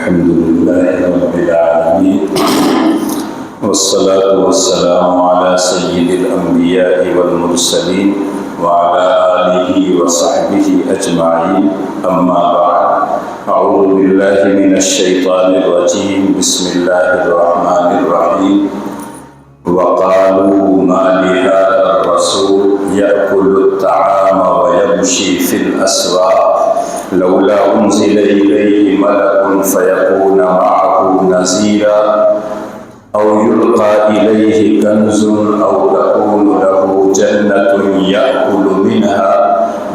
الحمد لله رب العالمين والصلاة والسلام على سيد الأنبياء والمرسلين وعلى آله وصحبه أجمعين أما بعد أعوذ بالله من الشيطان الرجيم بسم الله الرحمن الرحيم وقالوا ما لهذا الرسول يأكل الطعام ويمشي في الأسواق لولا أنزل إليه ملك فيكون معه نذيرا أو يلقى إليه كنز أو تكون له جنة يأكل منها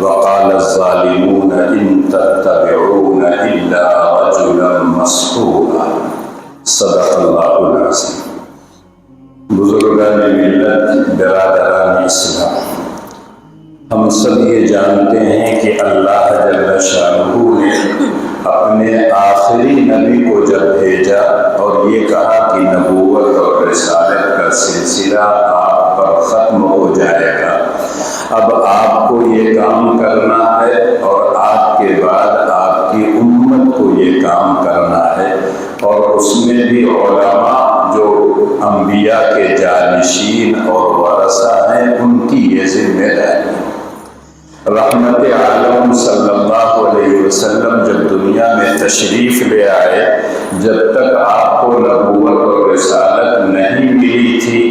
وقال الظالمون إن تتبعون إلا رجلا مسحورا صدق الله العظيم. بزرگان ملت، برادران اسلام، ہم سب یہ جانتے ہیں کہ اللہ جل شانہ نے اپنے آخری نبی کو جب بھیجا اور یہ کہا کہ نبوت اور رسالت کا سلسلہ آپ پر ختم ہو جائے گا، اب آپ کو یہ کام کرنا ہے اور آپ کے بعد آپ کی امت کو یہ کام کرنا ہے، اور اس میں بھی علماء جو انبیاء کے جانشین اور ورثہ ہیں ان کی یہ ذمہ داری ہے۔ رحمت عالم صلی اللہ علیہ وسلم جب دنیا میں تشریف لے آئے، جب تک آپ کو نبوت اور رسالت نہیں ملی تھی،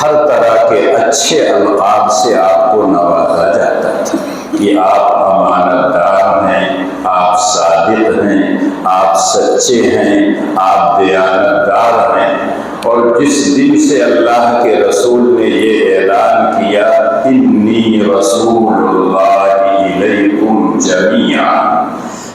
ہر طرح کے اچھے القاب سے آپ کو نوازا جاتا تھا کہ آپ امانت دار ہیں، آپ صادق ہیں، آپ سچے ہیں، آپ دیانت دار ہیں۔ اور جس دن سے اللہ کے رسول نے یہ اعلان کیا انی رسول اللہ الیکم جمیعا،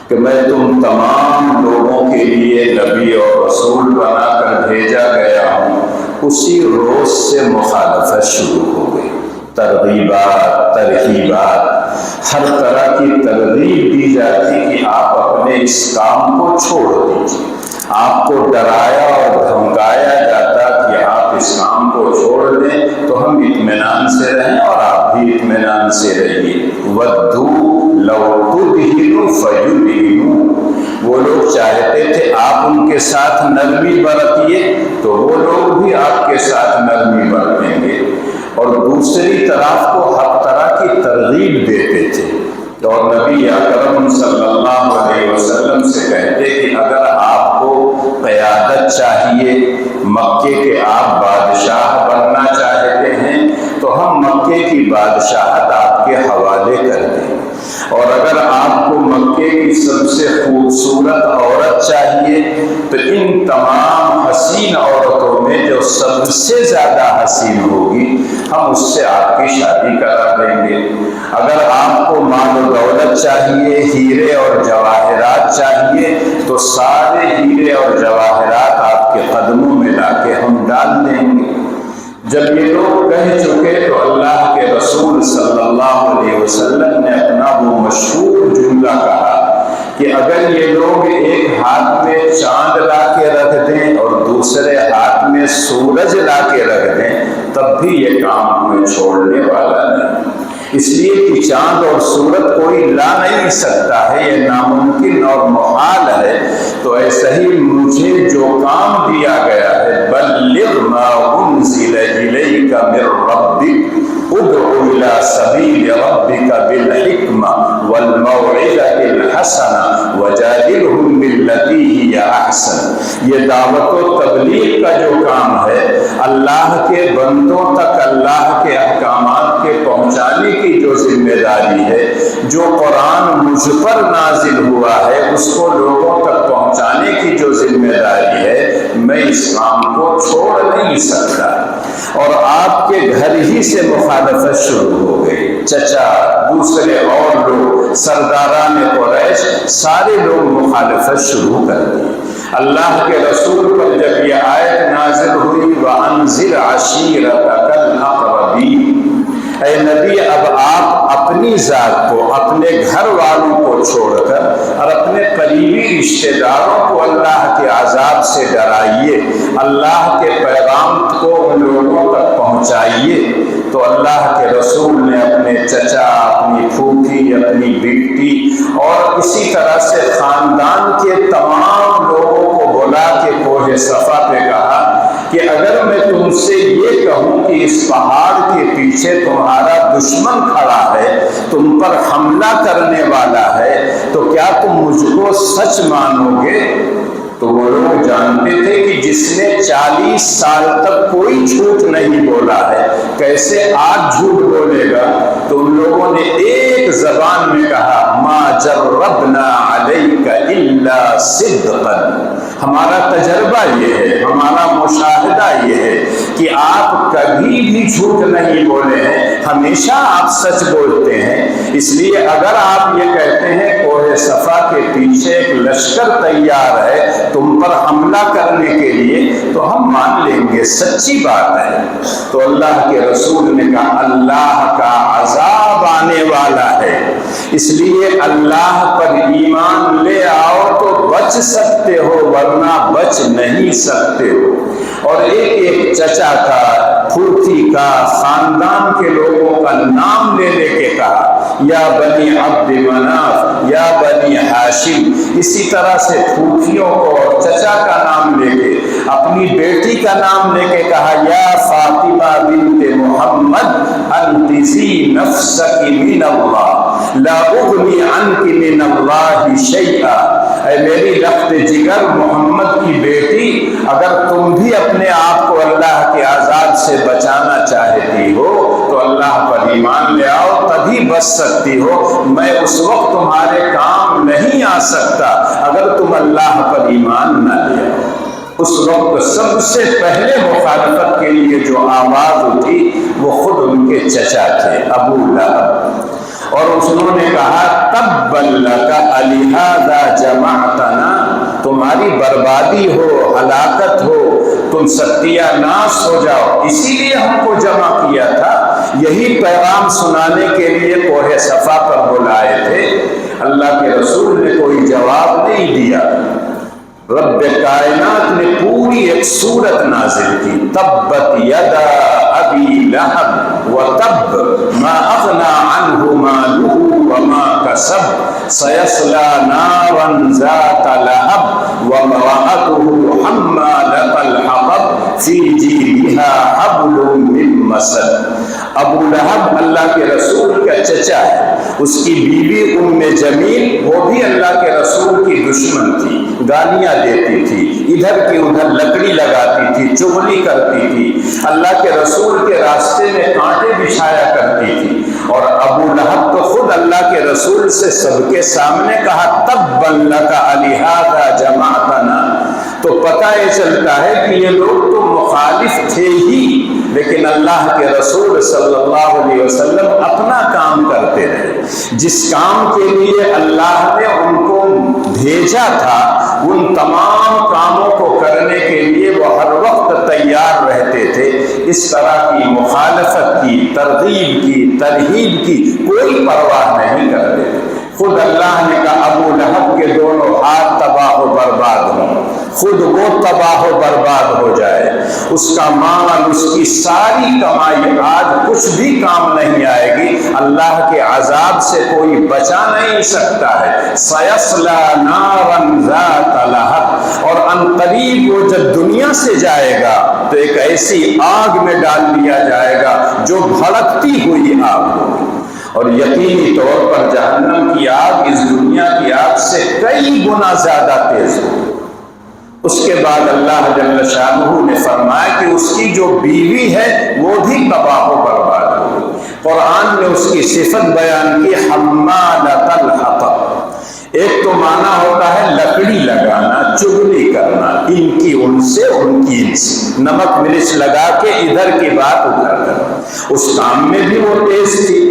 کہ میں تم تمام لوگوں کے لیے نبی اور رسول بنا کر بھیجا گیا ہوں، اسی روز سے مخالفت شروع ہو گئی۔ ترغیبات، ترہیبات، ہر طرح کی ترغیب دی جاتی کہ آپ اپنے اس کام کو چھوڑ دیجیے۔ آپ کو ڈرایا اور دھمکایا جاتا کہ آپ اس کام کو چھوڑ دیں تو ہم اطمینان سے رہیں اور آپ بھی اطمینان سے رہیے۔ وَدُّوا لَوْ تُدْهِنُوا فَيُدْهِنُونَ، وہ لوگ چاہتے تھے آپ ان کے ساتھ نرمی برتیے تو وہ لوگ بھی آپ کے ساتھ نرمی برتیں گے، اور دوسری طرف کو ہر طرح کی ترغیب دیتے تھے۔ اور نبی اکرم صلی اللہ علیہ وسلم سے کہتے کہ اگر آپ کو قیادت چاہیے، مکے کے آپ بادشاہ بننا چاہتے ہیں تو ہم مکے کی بادشاہت آپ کے حوالے کر دیں، اور اگر آپ کو مکے کی سب سے خوبصورت عورت چاہیے تو ان تمام حسین عورتوں میں جو سب سے زیادہ حسین ہوگی ہم اس سے آپ کی شادی کرا دیں گے۔ اگر آپ کو مال و دولت چاہیے، ہیرے اور جواہرات چاہیے تو سارے ہیرے اور جواہرات آپ کے قدموں میں لا کے ہم ڈال دیں گے۔ جب یہ لوگ کہہ چکے تو اللہ کے رسول صلی اللہ علیہ وسلم نے اپنا وہ مشہور جملہ کہا کہ اگر یہ لوگ ایک ہاتھ میں چاند لا کے رکھ دیں اور دوسرے ہاتھ میں سورج لا کے رکھ دیں تب بھی یہ کام ہمیں چھوڑنے والا نہیں، اس لیے کہ چاند اور سورج کوئی لا نہیں سکتا ہے، یہ ناممکن اور محال ہے۔ تو ایسا ہی مجھے جو کام دیا گیا ہے بلغ ما انزل الیک من ربک ادع الی سبیل ربک بالحکمہ والموعظۃ الحسنہ وجادلہم باللتی ہی احسن۔ یہ دعوت و تبلیغ کا جو کام ہے، اللہ کے بندوں تک اللہ کے احکامات کے پہنچانے کی جو ذمہ داری ہے، جو قرآن مجھ پر نازل ہوا ہے اس کو لوگوں تک پہنچانے کی جو ذمہ داری ہے، میں اس کام کو چھوڑ نہیں سکتا۔ اور آپ کے گھر ہی سے مخالفت شروع ہو گئی، چچا، دوسرے اور لوگ، سرداران قریش، سارے لوگ مخالفت شروع کر دی۔ اللہ کے رسول پر جب یہ آیت نازل ہوئی وَأَنذِرْ عَشِيرَتَكَ الْأَقْرَبِينَ، اے نبی اب آپ اپنی ذات کو، اپنے گھر والوں کو چھوڑ کر اور اپنے قریبی رشتہ داروں کو اللہ کے عذاب سے ڈرائیے، اللہ کے پیغام کو ان لوگوں تک پہنچائیے۔ تو اللہ کے رسول نے اپنے چچا، اپنی پھوپھی، اپنی بیٹی اور اسی طرح سے خاندان کے تمام لوگوں کوہ صفا پہ کہا کہ اگر میں تم سے یہ کہوں کہ اس پہاڑ کے پیچھے تمہارا دشمن کھڑا ہے، تم پر حملہ کرنے والا ہے، تو کیا تم مجھ کو سچ مانو گے؟ تو وہ لوگ جانتے تھے کہ جس نے 40 سال تک کوئی جھوٹ نہیں بولا ہے، کیسے آج جھوٹ بولے گا؟ تو ان لوگوں نے ایک زبان میں کہا ما جربنا علیک الا صدقا، ہمارا تجربہ یہ ہے، ہمارا مشاہدہ یہ ہے کہ آپ کبھی بھی جھوٹ نہیں بولے ہیں، ہمیشہ آپ سچ بولتے ہیں، اس لیے اگر آپ یہ کہتے ہیں کوہ صفا کے پیچھے ایک لشکر تیار ہے تم پر حملہ کرنے کے لیے، تو ہم مان لیں گے، سچی بات ہے۔ تو اللہ کے رسول نے کہا اللہ کا عذاب آنے والا ہے، اس لیے اللہ پر ایمان لے آؤ تو بچ سکتے ہو، ورنہ بچ نہیں سکتے ہو۔ اور ایک چچا کا، پھوپھی کا، خاندان کے لوگوں کا نام لے لے کے کہا یا بنی عبد مناف، یا بنی ہاشم، اسی طرح سے پھوپھیوں کو اور چچا کا نام لے کے، اپنی بیٹی کا نام لے کے کہا یا فاطمہ بنت محمد انقذی نفسک من اللہ لا اغنی عنک من اللہ شیئا، اے میری لخت جگر محمد کی بیٹی، اگر تم بھی اپنے آپ کو اللہ کے عذاب سے بچانا چاہتی ہو تو اللہ پر ایمان لے آؤ، تبھی بچ سکتی ہو، میں اس وقت تمہارے کام نہیں آ سکتا اگر تم اللہ پر ایمان نہ لے آؤ۔ اس وقت سب سے پہلے مخالفت کے لیے جو آواز اٹھی وہ خود ان کے چچا تھے، ابو لہب، اور انہوں نے کہا تبا لک الہذا جمعتنا، تمہاری بربادی ہو، ہلاکت ہو، تم ستیہ ناش ہو جاؤ، اسی لیے ہم کو جمع کیا تھا، یہی پیغام سنانے کے لیے کوہ صفا پر بلائے تھے۔ اللہ کے رسول نے کوئی جواب نہیں دیا۔ رب کائنات نے پوری ایک سورت نازل کی، تبت یدا ابی لہب وتب ما اغنی عنہ مالہ وما کسب سیصلی نارا ذات لہب وامرأته حمالۃ الحطب فی جیدها حبل من مسد۔ ابو لہب اللہ کے رسول کا چچا ہے، اس کی بیوی ام جمیل وہ بھی اللہ کے رسول کی دشمن تھی، گالیاں دیتی تھی، ادھر کی ادھر لکڑی لگاتی تھی، چغلی کرتی تھی، اللہ کے رسول کے راستے میں کانٹے بچھایا کرتی تھی، اور ابو لہب تو خود اللہ کے رسول سے سب کے سامنے کہا تبا لک الہذا جمعتنا۔ تو پتہ یہ چلتا ہے کہ یہ لوگ تو مخالف تھے ہی، لیکن اللہ کے رسول صلی اللہ علیہ وسلم اپنا کام کرتے رہے، جس کام کے لیے اللہ نے ان کو بھیجا تھا ان تمام کاموں کو کرنے کے لیے وہ ہر وقت تیار رہتے تھے۔ اس طرح کی مخالفت کی، ترغیب کی، ترہیب کی کوئی پرواہ نہیں کرتے۔ خود اللہ نے کہا ابو لہب کے دونوں ہاتھ تباہ و برباد ہوں، خود وہ تباہ و برباد ہو جائے، اس کا مال، اس کی ساری کمائی آج کچھ بھی کام نہیں آئے گی، اللہ کے عذاب سے کوئی بچا نہیں سکتا ہے۔ سیصلی نارا ذات لہب، اور ان قریب وہ جب دنیا سے جائے گا تو ایک ایسی آگ میں ڈال دیا جائے گا جو بھڑکتی ہوئی آگ ہوگی، اور یقینی طور پر جہنم کی آگ اس دنیا کی آگ سے کئی گنا زیادہ تیز ہوگی۔ اس کے بعد اللہ جل شانہ نے فرمایا کہ اس کی جو بیوی ہے وہ بھی تباہ و برباد ہوگی۔ قرآن نے اس کی صفت بیان کی حمالۃ الحطب، ایک تو معنی ہوتا ہے لکڑی لگانا، چغلی کرنا، ان کی ان سے، ان کی ان سے، نمک مرچ لگا کے ادھر کی بات ادھر کرنا، اس کام میں بھی وہ تیز تھی۔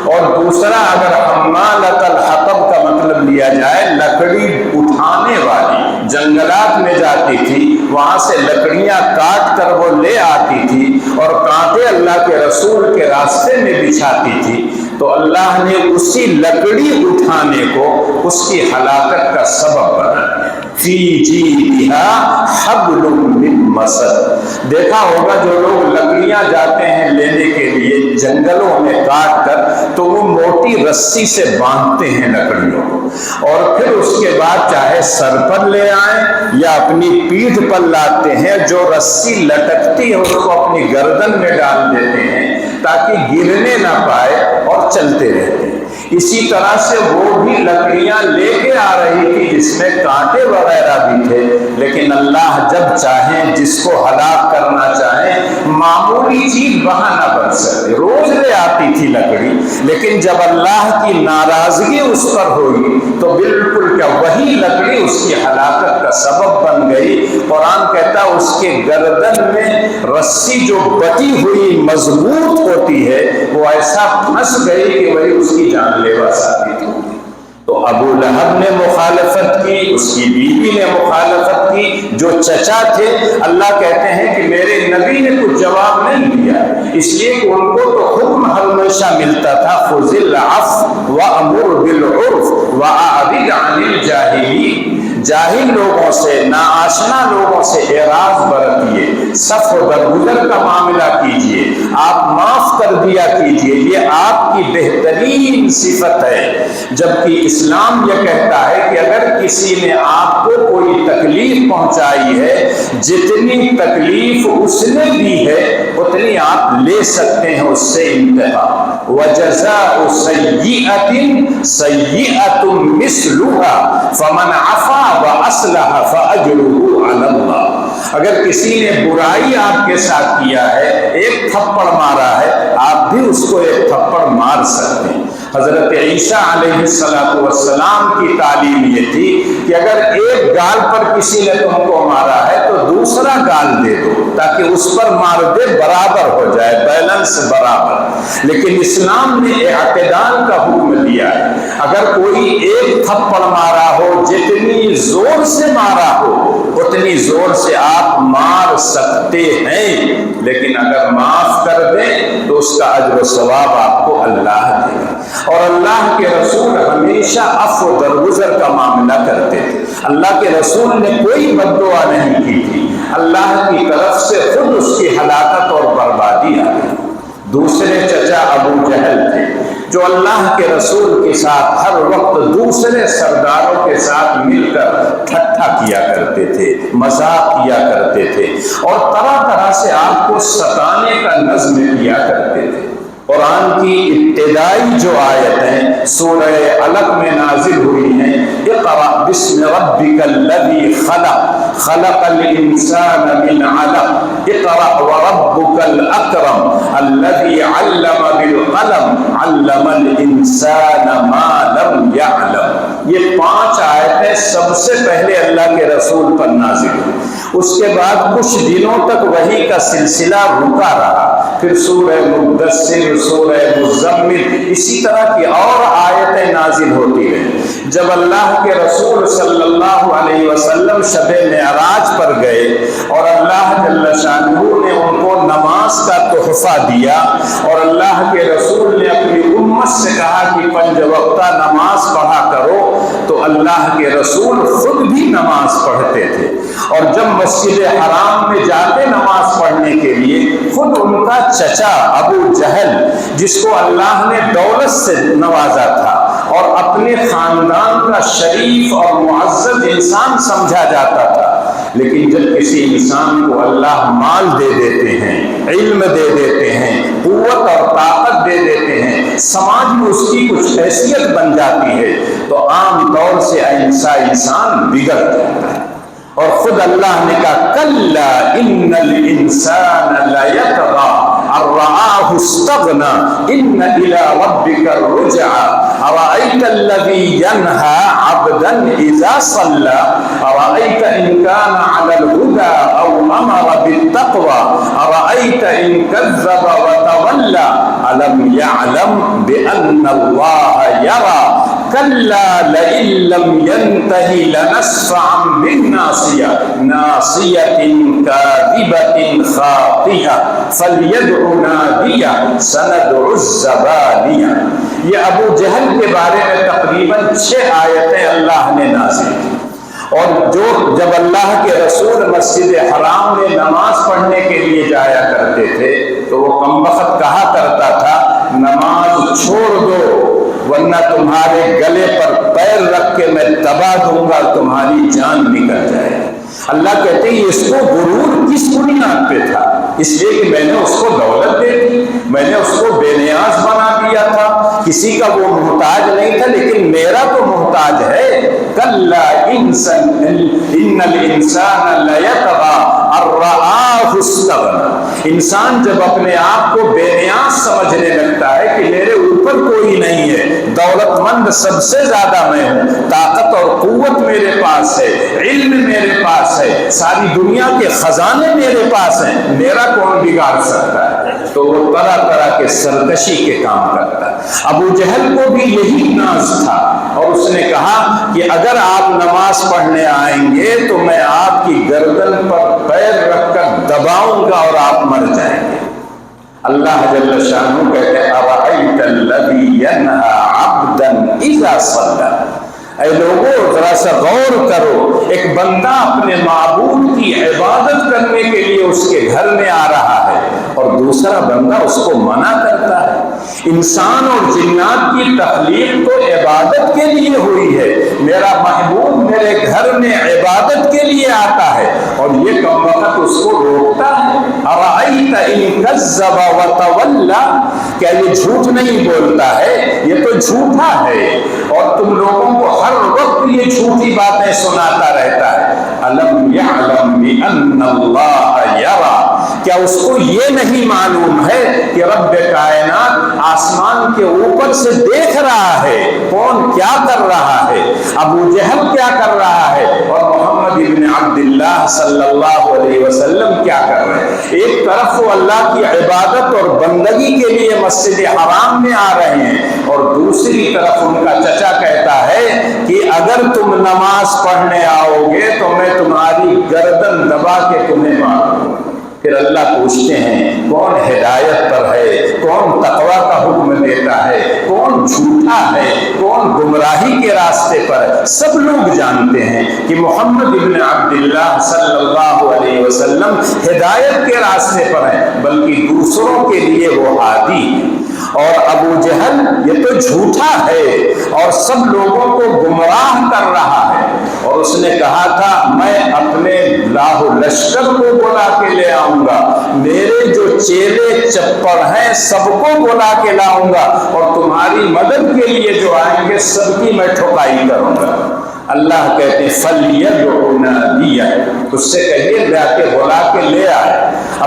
اور دوسرا اگر حمالۃ الحطب کا مطلب لیا جائے لکڑی اٹھانے والی، جنگلات میں جاتی تھی، وہاں سے لکڑیاں کاٹ کر وہ لے آتی تھی اور کانٹے اللہ کے رسول کے راستے میں بچھاتی تھی، تو اللہ نے اسی لکڑی اٹھانے کو اس کی ہلاکت کا سبب بنا دیا۔ فی جیدہا حبل من مسد، دیکھا ہوگا جو لوگ لکڑیاں جاتے ہیں لینے کے لیے جنگلوں میں کاٹ کر تو وہ موٹی رسی سے باندھتے ہیں لکڑیوں کو، اور پھر اس کے بعد چاہے سر پر لے آئیں یا اپنی پیٹھ پر لاتے ہیں، جو رسی لٹکتی ہے اس کو اپنی گردن میں ڈال دیتے ہیں تاکہ گرنے نہ پائے اور چلتے رہتے ہیں۔ اسی طرح سے وہ بھی لکڑیاں لے کے آ رہی تھی جس میں کانٹے وغیرہ بھی تھے، لیکن اللہ جب چاہیں جس کو ہلاک کرنا چاہیں معمولی چیز وہاں نہ بن سکے۔ روز لے آتی تھی لکڑی، لیکن جب اللہ کی ناراضگی اس پر ہوئی تو بالکل کیا وہی لکڑی اس کی ہلاکت کا سبب بن گئی۔ قرآن کہتا ہے اس کے گردن میں رسی جو بٹی ہوئی مضبوط ہوتی ہے وہ ایسا پھنس گئی کہ وہی اس کی جان لیوا ثابت ہو گئی۔ تو ابو لہب نے مخالفت کی، اس کی بیوی نے مخالفت کی، جو چچا تھے اللہ کہتے ہیں کہ میرے نبی نے کچھ جواب نہیں دیا، اس لیے کہ ان کو تو حکم ہمیشہ ملتا تھا خذ العفو وامر بالعرف واعرض عن الجاہلین۔ جاہل لوگوں سے، ناآشنا لوگوں سے اعراض برتیے، صف و درگزر کا معاملہ کیجیے، آپ معاف کر دیا کیجیے، یہ آپ کی بہترین صفت ہے۔ جبکہ اسلام یہ کہتا ہے کہ اگر کسی نے آپ کو کوئی تکلیف پہنچائی ہے، جتنی تکلیف اس نے دی ہے اتنی آپ لے سکتے ہیں اس سے انتہا۔ وَجَزَاءُ سَيِّئَةٍ سَيِّئَةٌ مِثْلُهَا فَمَنْ عَفَا وَأَصْلَحَ فَأَجْرُهُ عَلَى اللَّهِ۔ اگر کسی نے برائی آپ کے ساتھ کیا ہے، ایک تھپڑ مارا ہے، آپ بھی اس کو ایک تھپڑ مار سکتے ہیں۔ حضرت عیسیٰ علیہ السلام کی تعلیم یہ تھی کہ اگر ایک گال پر کسی نے تم کو مارا ہے تو دوسرا گال دے دو تاکہ اس پر مار دے، برابر ہو جائے، بیلنس برابر۔ لیکن اسلام نے اعتدال کا حکم دیا ہے، اگر کوئی ایک تھپڑ مارا ہو، جتنی زور سے مارا ہو اتنی زور سے آپ مار سکتے ہیں، لیکن اگر معاف کر دیں تو اس کا اجر و ثواب آپ کو اللہ دے گا۔ اور اللہ کے رسول ہمیشہ عفو و درگزر کا معاملہ کرتے تھے۔ اللہ کے رسول نے کوئی بد دعا نہیں کی تھی، اللہ کی طرف سے خود اس کی ہلاکت اور بربادی آ گئی۔ دوسرے چچا ابو جہل تھے جو اللہ کے رسول کے ساتھ ہر وقت دوسرے سرداروں کے ساتھ مل کر ٹھٹھا کیا کرتے تھے، مذاق کیا کرتے تھے اور طرح طرح سے آپ کو ستانے کا نظم کیا کرتے تھے۔ قرآن کی ابتدائی جو آیتیں سورہ علق میں نازل ہوئی ہیں، اقرأ بسم ربک الذی خلق خلق الانسان من علق اقرأ وربک الاکرم الذی علم بالقلم علم الانسان ما لم یعلم۔ یہ 5 آیتیں سب سے پہلے اللہ کے رسول پر نازل ہوئی، اس کے بعد کچھ دنوں تک وحی کا سلسلہ رکا رہا، پھر سورہ مدثر، سورہ مزمل، اسی طرح کی اور آیتیں نازل ہوتی رہیں۔ جب اللہ کے رسول صلی اللہ علیہ وسلم شب معراج پر گئے اور اللہ جل شانہ نے ان کو نماز کا تحفہ دیا اور اللہ کے رسول نے اپنی امت سے کہا کہ 5 وقتہ نماز پڑھا کرو، تو اللہ کے رسول خود بھی نماز پڑھتے تھے، اور جب مسجد حرام میں جاتے نماز پڑھنے کے لیے، خود ان کا چچا ابو جہل جس کو اللہ نے دولت سے نوازا تھا اور اپنے خاندان کا شریف اور معزز انسان سمجھا جاتا تھا، لیکن جب کسی انسان کو اللہ مال دے دیتے ہیں، علم دے دیتے ہیں، قوت اور طاقت دے دیتے ہیں، سماج میں اس کی کچھ حیثیت بن جاتی ہے، تو عام طور سے ایسا انسان بگڑ جاتا ہے۔ اور خود اللہ نے کہا کلا ان الانسان لیطغی ان رآہ استغنی ان الی ربک الرجعی ارأیت الذی ینہی عبدا اذا صلی ارأیت ان کان علی الہدی او امر بالتقوی ارأیت ان کذب وتولی الم یعلم بان اللہ یری کلا لئن لم ینتہ لنسفعا بالناصیہ ناصیۃ کاذبۃ خاطئہ فلیدع نادیہ سندع الزبانیہ۔ یہ ابو جہل کے بارے میں تقریباً 6 آیتیں اللہ نے نازل کی، اور جب اللہ کے رسول مسجد حرام میں نماز پڑھنے کے لیے جایا کرتے تھے تو وہ کمبخت کہا کرتا تھا نماز چھوڑ دو ورنہ تمہارے گلے پر پیر رکھ کے میں دبا دوں گا، تمہاری جان نکل جائے۔ اللہ کہتے ہیں اس کو غرور کس بنیاد پہ تھا؟ اس لیے کہ میں نے اس کو دولت دے دی، میں نے اس کو بے نیاز بنا دیا تھا، کسی کا وہ محتاج نہیں تھا، لیکن میرا تو محتاج ہے۔ کلا ان الانسان لیطغی ان رآہ استغنی، انسان جب اپنے آپ کو بے نیاز سمجھنے لگتا ہے کہ میرے اوپر کوئی نہیں ہے، دولت مند سب سے زیادہ میں ہوں، طاقت اور قوت میرے پاس ہے، علم میرے پاس ہے، ساری دنیا کے خزانے میرے پاس ہیں، میرا کون بگاڑ سکتا ہے؟ تو وہ طرح طرح کے سرکشی کے کام کرتا ہے۔ ابو جہل کو بھی یہی ناز تھا، اور اس نے کہا کہ اگر آپ نماز پڑھنے آئیں گے تو میں آپ کی گردن پر پیر رکھ کر دباؤں گا اور آپ مر جائیں گے۔ اللہ جل شانہ کہتے ہیں اَرَأَيْتَ الَّذِي يَنْهَى عَبْدًا إِذَا صَلَّى، اے لوگوں ذرا سا غور کرو، ایک بندہ اپنے معبود کی عبادت کرنے کے لیے اس کے گھر میں آ رہا ہے اور دوسرا بندہ اس کو منع کرتا ہے۔ انسان اور جنات کی تخلیق تو عبادت کے لیے ہوئی ہے، میرا محبوب میرے گھر میں عبادت کے لیے آتا ہے اور یہ کم وقت اس کو روکتا ہے۔ اَرَأَيْتَ إِن كَذَّبَ وَتَوَلَّى، کیا یہ جھوٹ نہیں بولتا ہے؟ یہ تو جھوٹا ہے اور تم لوگوں کو ہر وقت یہ جھوٹی باتیں سناتا رہتا ہے۔ أَلَمْ يَعْلَمْ بِأَنَّ اللَّهَ يَرَى، کیا اس کو یہ نہیں معلوم ہے کہ رب کائنات آسمان کے اوپر سے دیکھ رہا ہے کون کیا کر رہا ہے، ابو جہل کیا کر رہا ہے اور محمد ابن عبداللہ صلی اللہ علیہ وسلم کیا کر رہے ہیں۔ ایک طرف وہ اللہ کی عبادت اور بندگی کے لیے مسجد حرام میں آ رہے ہیں اور دوسری طرف ان کا چچا کہتا ہے کہ اگر تم نماز پڑھنے آؤ گے تو میں تمہاری گردن دبا کے تمہیں ماروں۔ پھر اللہ پوچھتے ہیں کون ہدایت پر ہے، کون تقوی کا حکم دیتا ہے، کون جھوٹا ہے، کون گمراہی کے راستے پر ہے؟ سب لوگ جانتے ہیں کہ محمد ابن عبداللہ صلی اللہ علیہ وسلم ہدایت کے راستے پر ہیں، بلکہ دوسروں کے لیے وہ ہادی ہیں۔ اور ابو جہل یہ تو جھوٹا ہے اور سب لوگوں کو گمراہ کر رہا ہے، اور اس نے کہا تھا میں اپنے لاہ لشکر کو بلا کے لے آؤں گا، میرے جو چیلے چپڑ ہیں سب کو بلا کے لاؤں گا اور تمہاری مدد کے لیے جو آئیں گے سب کی میں ٹھکائی کروں گا۔ اللہ کہتے ہیں فَلْيَدْعُ نَادِيَهُ، اس سے کہیے جا کے بلا کے لے آئے،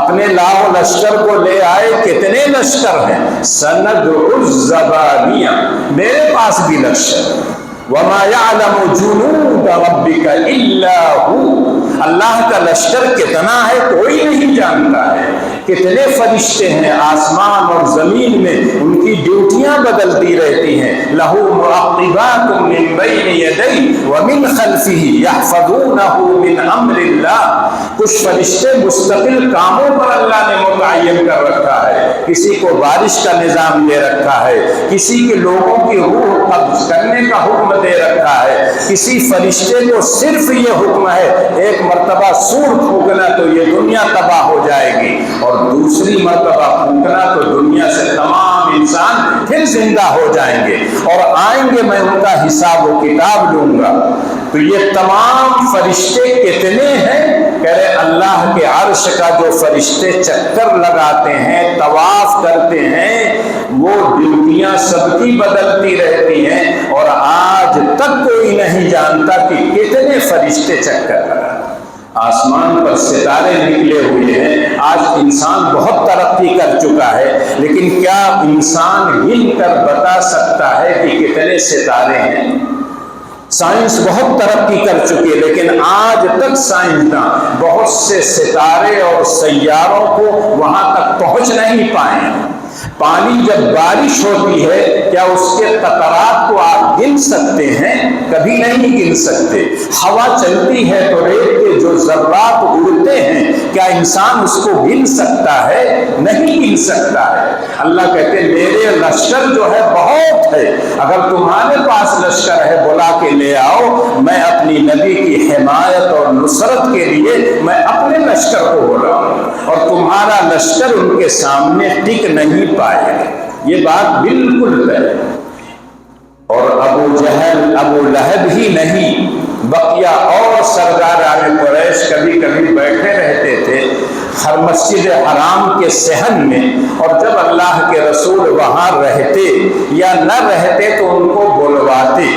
اپنے لاؤ لشکر کو لے آئے۔ کتنے لشکر ہیں؟ سَنَدْعُ الزَّبَانِيَةَ، میرے پاس بھی لشکر۔ وَمَا يَعْلَمُ جُنُودَ رَبِّكَ إِلَّا هُوَ، اللہ کا لشکر کتنا ہے کوئی نہیں جانتا ہے۔ کتنے فرشتے ہیں آسمان اور زمین میں، ان کی ڈیوٹیاں بدلتی رہتی ہیں۔ لَهُ مُعَقِّبَاتٌ مِّن بَيْنِ يَدَيْهِ وَمِنْ خَلْفِهِ يَحْفَظُونَهُ مِنْ أَمْرِ اللَّهِ، کچھ فرشتے مستقل کاموں پر اللہ نے متعین کر رکھا ہے، کسی کو بارش کا نظام دے رکھا ہے، کسی کے لوگوں کی روح قبض کرنے کا حکم دے رکھا ہے، کسی فرشتے کو صرف یہ حکم ہے ایک مرتبہ سور پھونکنا تو یہ دنیا تباہ ہو جائے گی، اور دوسری مرتبہ پھونکنا تو دنیا سے تمام انسان پھر زندہ ہو جائیں گے اور آئیں گے، میں ان کا حساب و کتاب لوں گا۔ تو یہ تمام فرشتے کتنے ہیں؟ کہہ رہے اللہ کے عرش کا جو فرشتے چکر لگاتے ہیں، طواف کرتے ہیں، وہ ڈیوٹیاں سب کی بدلتی رہتی ہیں، اور آج تک کوئی نہیں جانتا کہ کتنے فرشتے چکر لگاتے ہیں۔ آسمان پر ستارے نکلے ہوئے ہیں، آج انسان بہت ترقی کر چکا ہے، لیکن کیا انسان گن کر بتا سکتا ہے کہ کتنے ستارے ہیں؟ سائنس بہت ترقی کر چکی ہے، لیکن آج تک سائنسداں بہت سے ستارے اور سیاروں کو وہاں تک پہنچ نہیں پائے۔ پانی جب بارش ہوتی ہے کیا اس کے قطرات کو آپ گن سکتے ہیں؟ کبھی نہیں گن سکتے۔ ہوا چلتی ہے تو ریت کے جو ذرات اڑتے ہیں کیا انسان اس کو گن سکتا ہے؟ نہیں گن سکتا ہے۔ اللہ کہتے ہیں میرے لشکر جو ہے بہت ہے، اگر تمہارے پاس لشکر ہے بلا کے لے آؤ، میں اپنی نبی کی حمایت اور نصرت کے لیے میں اپنے لشکر کو بلاؤں، اور تمہارا لشکر ان کے سامنے ٹک نہیں پائے۔ یہ بات بالکل طے۔ اور ابو جہل ابو لہب ہی نہیں، بقیہ اور سرداران قریش کا مسجد حرام کے صحن میں، اور جب اللہ کے رسول وہاں رہتے یا نہ رہتے تو ان کو بلواتے،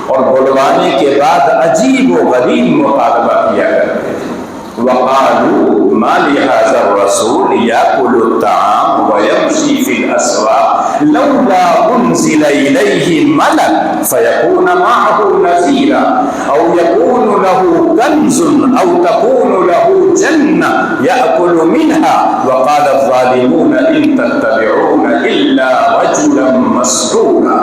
اور بلوانے کے بعد عجیب و غریب مطالبہ کیا کرتے تھے۔ وَقَالُوا مَا لِهَذَا الرَّسُولِ يَأْكُلُ الطَّعَامَ وَيَمْشِي فِي الْأَسْوَاقِ لَوْلَا أُنزِلَ إِلَيْهِ مَلَكٌ فَيَكُونَ مَعَهُ نَذِيرًا أَوْ يَكُونُ لَهُ كَنزٌ أَوْ تَكُونُ لَهُ جَنَّةٌ يَأْكُلُ مِنْهَا وَقَالَ الظَّالِمُونَ إِن تَتَّبِعُونَ إِلَّا رَجُلًا مَسْحُورًا۔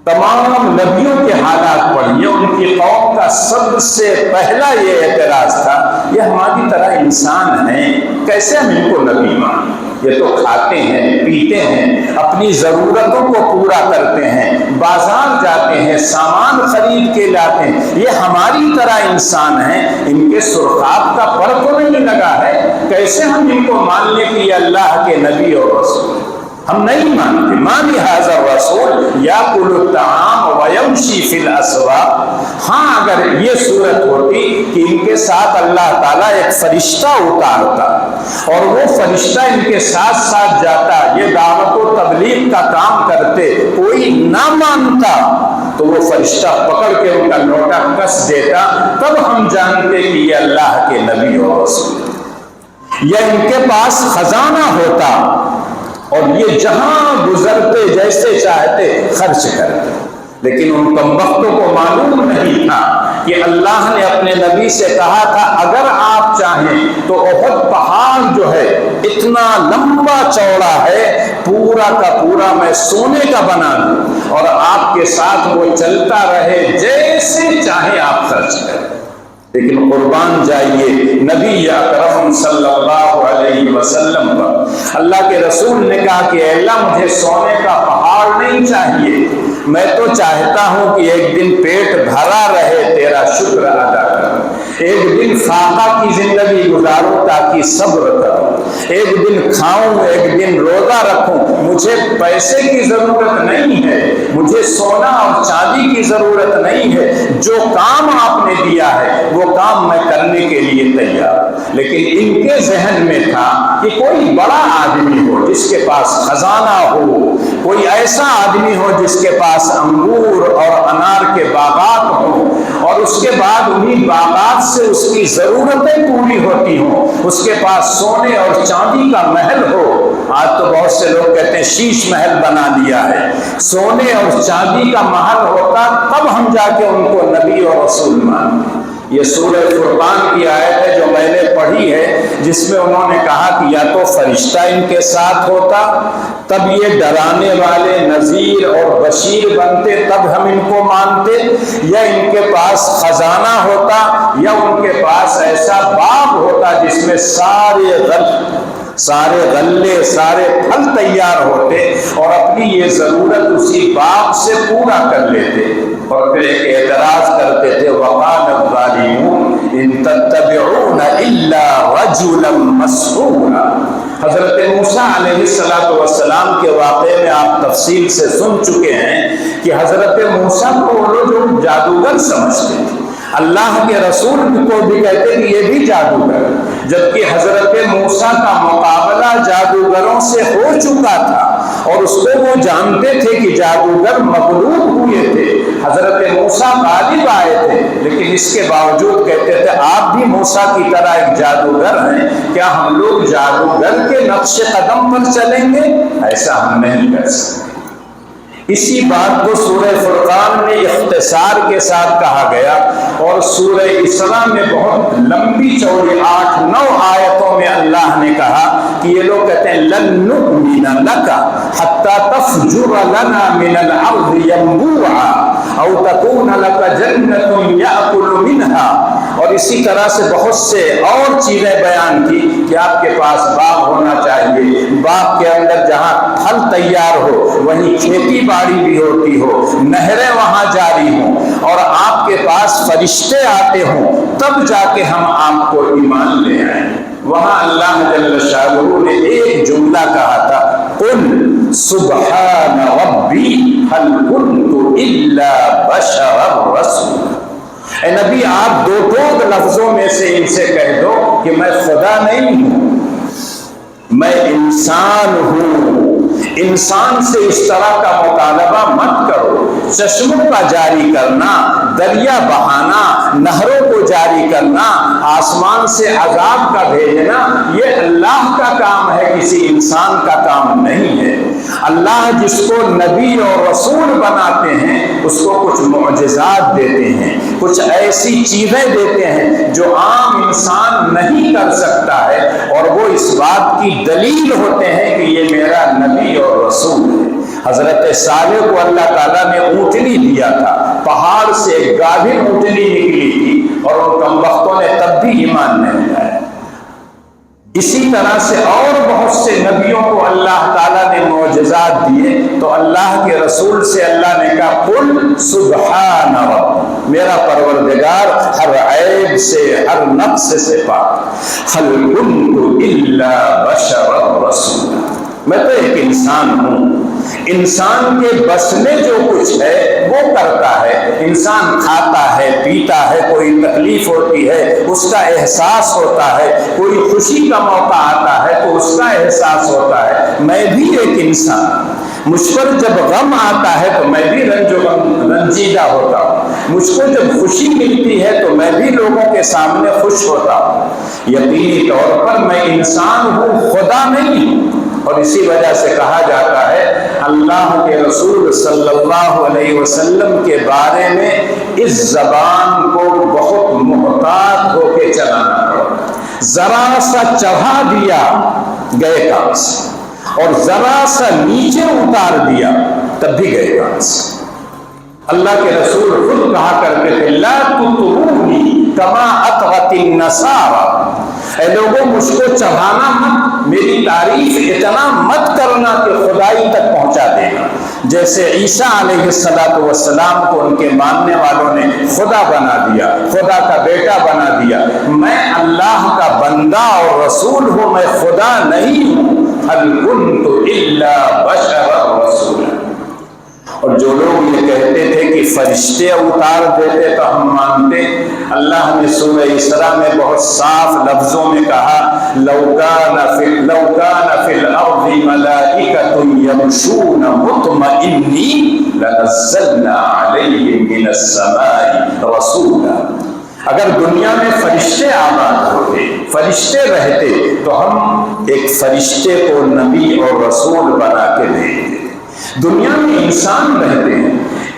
تمام نبیوں کے حالات پڑھیے، ان کی قوم کا سب سے پہلا یہ اعتراض تھا، یہ ہماری طرح انسان ہیں، کیسے ہم ان کو نبی مانیں؟ یہ تو کھاتے ہیں، پیتے ہیں، اپنی ضرورتوں کو پورا کرتے ہیں، بازار جاتے ہیں، سامان خرید کے لاتے ہیں، یہ ہماری طرح انسان ہیں، ان کے سرخاب کا پر تو نہیں لگا ہے، کیسے ہم ان کو مان لیں کہ یہ اللہ کے نبی اور رسول؟ ہم نہیں مانتے۔ مَا لِهَذَا الرَّسُولِ يَأْكُلُ الطَّعَامَ وَيَمْشِي فِي الْأَسْوَاقِ۔ ہاں اگر یہ صورت ہوتی کہ ان کے ساتھ اللہ تعالیٰ ایک فرشتہ اتارتا اور وہ فرشتہ ان کے ساتھ ساتھ جاتا، یہ دعوت و تبلیغ کا کام کرتے، کوئی نہ مانتا تو وہ فرشتہ پکڑ کے ان کا لوٹا کس دیتا، تب ہم جانتے کہ یہ اللہ کے نبی اور رسول۔ یا ان کے پاس خزانہ ہوتا اور یہ جہاں گزرتے جیسے چاہتے خرچ کرتے، لیکن ان کمبختوں کو معلوم نہیں تھا کہ اللہ نے اپنے نبی سے کہا تھا اگر آپ چاہیں تو احد پہاڑ جو ہے اتنا لمبا چوڑا ہے، پورا کا پورا میں سونے کا بنا دوں اور آپ کے ساتھ وہ چلتا رہے، جیسے چاہے آپ خرچ کریں، لیکن قربان جائیے نبی اکرم صلی اللہ علیہ وسلم پر۔ اللہ کے رسول نے کہا کہ اے اللہ مجھے سونے کا پہاڑ نہیں چاہیے، میں تو چاہتا ہوں کہ ایک دن پیٹ بھرا رہے، تیرا شکر ادا کروں، ایک دن فاقہ کی زندگی گزاروں تاکہ صبر کروں، ایک دن کھاؤں، ایک دن روزہ رکھوں، مجھے پیسے کی ضرورت نہیں ہے، مجھے سونا اور چاندی کی ضرورت نہیں ہے، جو کام آپ نے دیا ہے وہ کام میں کرنے کے لیے تیار۔ لیکن ان کے ذہن میں تھا کہ کوئی بڑا آدمی ہو جس کے پاس خزانہ ہو، کوئی ایسا آدمی ہو جس کے پاس انگور اور انار کے باغات ہوں اور اس کے بعد انہی باغات سے اس کی ضرورتیں پوری ہوتی ہوں، اس کے پاس سونے اور چاندی کا محل ہو۔ آج تو بہت سے لوگ کہتے ہیں شیش محل بنا لیا ہے، سونے اور چاندی کا محل ہوتا تب ہم جا کے ان کو نبی اور رسول مانتے۔ یہ سورہ فرقان کی آیت ہے جو میں نے پڑھی ہے، جس میں انہوں نے کہا کہ یا تو فرشتہ ان کے ساتھ ہوتا تب یہ ڈرانے والے نذیر اور بشیر بنتے، تب ہم ان کو مانتے، یا ان کے پاس خزانہ ہوتا، یا ان کے پاس ایسا باغ ہوتا جس میں سارے غلے سارے پھل تیار ہوتے اور اپنی یہ ضرورت اسی باغ سے پورا کر لیتے۔ اور پھر ایک اعتراض کرتے تھے وَقَالَ الظَّالِمُونَ إِن تَتَّبِعُونَ إِلَّا رَجُلًا مَسْحُورًا۔ حضرت موسیٰ علیہ السلام کے واقعے میں آپ تفصیل سے سن چکے ہیں کہ حضرت موسیٰ کو وہ لوگ جادوگر سمجھتے تھے، اللہ کے رسول کو بھی کہتے کہ یہ بھی جادوگر، جبکہ حضرت موسیٰ کا مقابلہ جادوگروں سے ہو چکا تھا اور اس کو وہ جانتے تھے کہ جادوگر مغلوب ہوئے تھے، حضرت موسیٰ غالب آئے تھے، لیکن اس کے باوجود کہتے تھے آپ بھی موسیٰ کی طرح ایک جادوگر ہیں، کیا ہم لوگ جادوگر کے نقش قدم پر چلیں گے؟ ایسا ہم نہیں کر سکتے۔ اسی بات کو سورہ فرقان میں اختصار کے ساتھ کہا گیا اور سورہ اسراء میں بہت لمبی چوڑی 8-9 آیتوں میں اللہ نے کہا کہ یہ لوگ کہتے ہیں لن نؤمن لک حتی تفجر لنا من الارض ينبوعا او تکون لک جنت یأکل منها، اور اسی طرح سے بہت سے اور چیزیں بیان کی کہ آپ کے پاس باغ ہونا چاہیے، باغ کے اندر جہاں پھل تیار ہو وہیں کھیتی باڑی بھی ہوتی ہو، نہریں وہاں جاری ہوں اور آپ کے پاس فرشتے آتے ہوں، تب جا کے ہم آپ کو ایمان لے آئیں۔ وہاں اللہ جل شانہ نے ایک جملہ کہا تھا قل سبحان ربی هل كنت الا بشرا رسولا۔ اے نبی آپ دو لفظوں میں سے ان سے کہہ دو کہ میں خدا نہیں ہوں، میں انسان ہوں۔ انسان سے اس طرح کا مطالبہ مت کرو۔ چشموں کا جاری کرنا، دریا بہانا، نہروں کو جاری کرنا، آسمان سے عذاب کا بھیجنا، یہ اللہ کا کام ہے، کسی انسان کا کام نہیں ہے۔ اللہ جس کو نبی اور رسول بناتے ہیں اس کو کچھ معجزات دیتے ہیں، کچھ ایسی چیزیں دیتے ہیں جو عام انسان نہیں کر سکتا ہے، اور وہ اس بات کی دلیل ہوتے ہیں کہ یہ میرا نبی اور رسول ہے۔ حضرت صالح کو اللہ تعالیٰ نے اونٹنی دیا تھا، پہاڑ سے ایک گابھن اونٹنی نکلی تھی اور ان کمبختوں نے تب بھی ایمان نہیں لایا۔ اسی طرح سے اور بہت سے نبیوں کو اللہ تعالیٰ نے معجزات دیے، تو اللہ کے رسول سے اللہ نے کہا قل سبحان رب، میرا پروردگار ہر عیب سے، ہر نقص سے پاک، هل كنت الا بشرا رسولا، میں تو ایک انسان ہوں۔ انسان کے بس میں جو کچھ ہے وہ کرتا ہے۔ انسان کھاتا ہے، پیتا ہے، کوئی تکلیف ہوتی ہے اس کا احساس ہوتا ہے، کوئی خوشی کا موقع آتا ہے تو اس کا احساس ہوتا ہے۔ میں بھی ایک انسان، مجھ پر جب غم آتا ہے تو میں بھی رنجیدہ ہوتا ہوں، مجھ کو جب خوشی ملتی ہے تو میں بھی لوگوں کے سامنے خوش ہوتا ہوں۔ یقینی طور پر میں انسان ہوں، خدا نہیں ہوں۔ اور اسی وجہ سے کہا جاتا ہے اللہ کے رسول صلی اللہ علیہ وسلم کے بارے میں اس زبان کو بہت محتاط ہو کے چلانا پڑا۔ ذرا سا چڑھا دیا گئے کام سے، اور ذرا سا نیچے اتار دیا تب بھی گئے کام سے۔ اللہ کے رسول خود کہا کرتے تھے لا تطرونی کما اطغت النصارى، اے لوگوں مجھ کو چڑھانا مت، میری تعریف اتنا مت کرنا کہ خدائی تک پہنچا دینا۔ جیسے عیسیٰ علیہ السلام کو ان کے ماننے والوں نے خدا بنا دیا، خدا کا بیٹا بنا دیا۔ میں اللہ کا بندہ اور رسول ہوں، میں خدا نہیں ہوں۔ هل كنت الا بشرا رسولا۔ اور جو لوگ یہ کہتے تھے کہ فرشتے اتار دیتے تو ہم مانتے، اللہ نے سورہ اسراء میں بہت صاف لفظوں میں کہا لو کان فی الارض ملائکۃ یمشون مطمئنین لنزلنا علیہم من السماء رسولا۔ اگر دنیا میں فرشتے آباد ہوتے، فرشتے رہتے تو ہم ایک فرشتے کو نبی اور رسول بنا کے بھیجتے۔ دنیا میں انسان رہتے ہیں،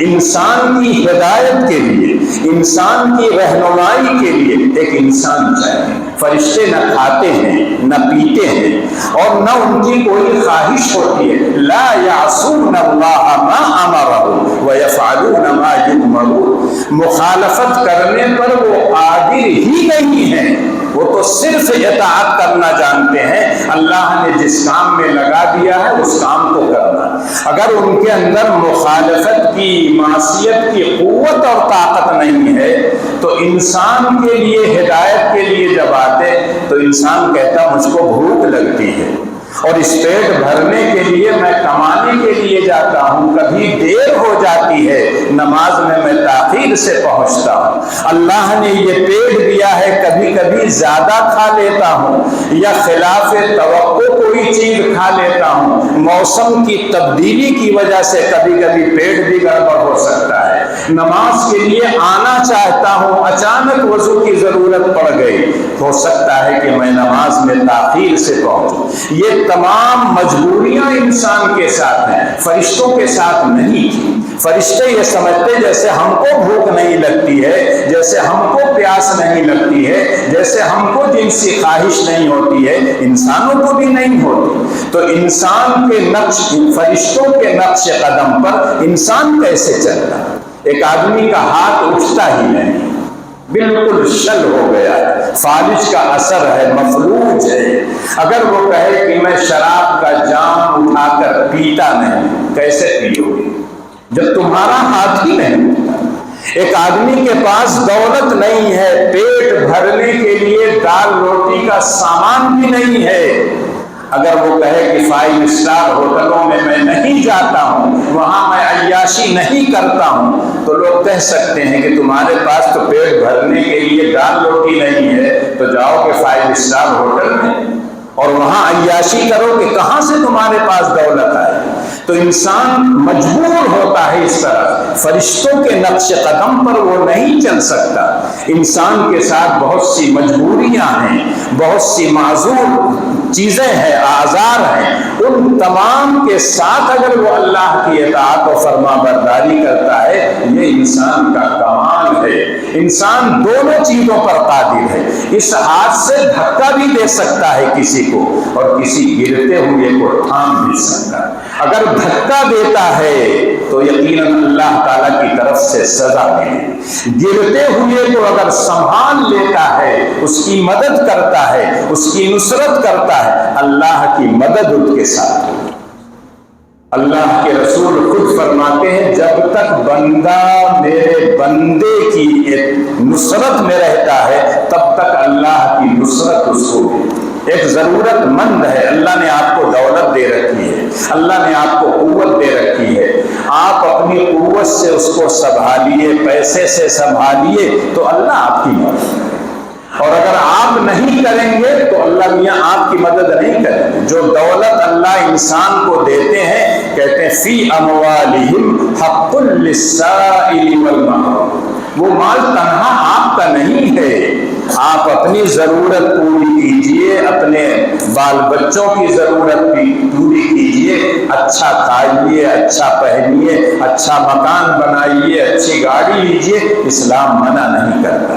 انسان کی ہدایت کے لیے، انسان کی رہنمائی کے لیے ایک انسان چاہیے۔ فرشتے نہ کھاتے ہیں، نہ پیتے ہیں، اور نہ ان کی کوئی خواہش ہوتی ہے۔ لا یعصون اللہ ما امرهم ویفعلون ما یؤمرون، مخالفت کرنے پر وہ قادر ہی نہیں ہیں، وہ تو صرف اطاعت کرنا جانتے ہیں۔ اللہ نے جس کام میں لگا دیا ہے اس کام کو کرنا۔ اگر ان کے اندر مخالفت کی، معصیت کی قوت اور طاقت نہیں ہے تو انسان کے لیے، ہدایت کے لیے جب آتے تو انسان کہتا مجھ کو بھوک لگتی ہے اور اس پیٹ بھرنے کے لیے میں کمانے کے لیے جاتا ہوں، کبھی دیر ہو جاتی ہے، نماز میں تاخیر سے پہنچتا ہوں، اللہ نے یہ پیٹ دیا ہے کبھی کبھی زیادہ کھا لیتا ہوں یا خلاف توقع کوئی چیز کھا لیتا ہوں، موسم کی تبدیلی کی وجہ سے کبھی کبھی پیٹ بھی گڑبڑ ہو سکتا ہے، نماز کے لیے آنا چاہتا ہوں، اچانک وضو کی ضرورت پڑ گئی، ہو سکتا ہے کہ میں نماز میں تاخیر سے پہنچوں۔ یہ تمام مجبوریاں انسان کے ساتھ ہیں، فرشتوں کے ساتھ نہیں تھی۔ فرشتے یہ سمجھتے جیسے ہم کو بھوک نہیں لگتی ہے، جیسے ہم کو پیاس نہیں لگتی ہے، جیسے ہم کو جنسی خواہش نہیں ہوتی ہے، انسانوں کو بھی نہیں ہوتی۔ تو انسان کے نقش، فرشتوں کے نقش قدم پر انسان کیسے چلتا؟ ایک آدمی کا ہاتھ اٹھتا ہی نہیں، بالکل شل ہو گیا ہے، فالج کا اثر ہے، مفلوج ہے۔ اگر وہ کہے کہ میں شراب کا جام اٹھا کر پیتا نہیں، کیسے پیو گے جب تمہارا ہاتھ ہی نہیں اٹھتا؟ ایک آدمی کے پاس دولت نہیں ہے، پیٹ بھرنے کے لیے دال روٹی کا سامان بھی نہیں ہے، اگر وہ کہے کہ 5 اسٹار ہوٹلوں میں میں نہیں جاتا ہوں، وہاں میں عیاشی نہیں کرتا ہوں، تو لوگ کہہ سکتے ہیں کہ تمہارے پاس تو پیٹ بھرنے کے لیے دال روٹی نہیں ہے تو جاؤ کہ 5 اسٹار ہوٹل میں۔ اور وہاں عیاشی کرو کہ کہاں سے تمہارے پاس دولت آئے، تو انسان مجبور ہوتا ہے اس طرح، فرشتوں کے نقش قدم پر وہ نہیں چل سکتا۔ انسان کے ساتھ بہت سی مجبوریاں ہیں، بہت سی معذور چیزیں ہیں، آزار ہیں، ان تمام کے ساتھ اگر وہ اللہ کی اطاعت و فرما برداری کرتا ہے، یہ انسان کا کمال ہے۔ انسان دونوں چیزوں پر قادر ہے، اس ہاتھ سے دھکا بھی دے سکتا ہے کسی کو، اور کسی گرتے ہوئے کو تھام بھی سکتا ہے۔ اگر دھکا دیتا ہے تو یقیناً اللہ تعالیٰ کی طرف سے سزا ملے، گرتے ہوئے کو اگر سنبھال لیتا ہے، اس کی مدد کرتا ہے، اس کی نصرت کرتا ہے، اللہ کی مدد اس کے ساتھ ہوتی۔ اللہ کے رسول خود فرماتے ہیں جب تک بندہ میرے بندے کی نصرت میں رہتا ہے تب تک اللہ کی نصرت اس کو ہے۔ ایک ضرورت مند ہے، اللہ نے آپ کو دولت دے رکھی ہے، اللہ نے آپ کو قوت دے رکھی ہے، آپ اپنی قوت سے اس کو سنبھالیے، پیسے سے سنبھالیے تو اللہ آپ کی مدد کرے، اور اگر آپ نہیں کریں گے تو اللہ میاں آپ کی مدد نہیں کریں گے۔ جو دولت اللہ انسان کو دیتے ہیں، کہتے ہیں فی اموالہم حق للسائل والمحروم، وہ مال تنہا آپ کا نہیں ہے، آپ اپنی ضرورت پوری کیجئے، اپنے بال بچوں کی ضرورت بھی پوری کیجئے، اچھا کھائیے، اچھا پہنیے، اچھا مکان بنائیے، اچھی گاڑی لیجئے، اسلام منع نہیں کرتا۔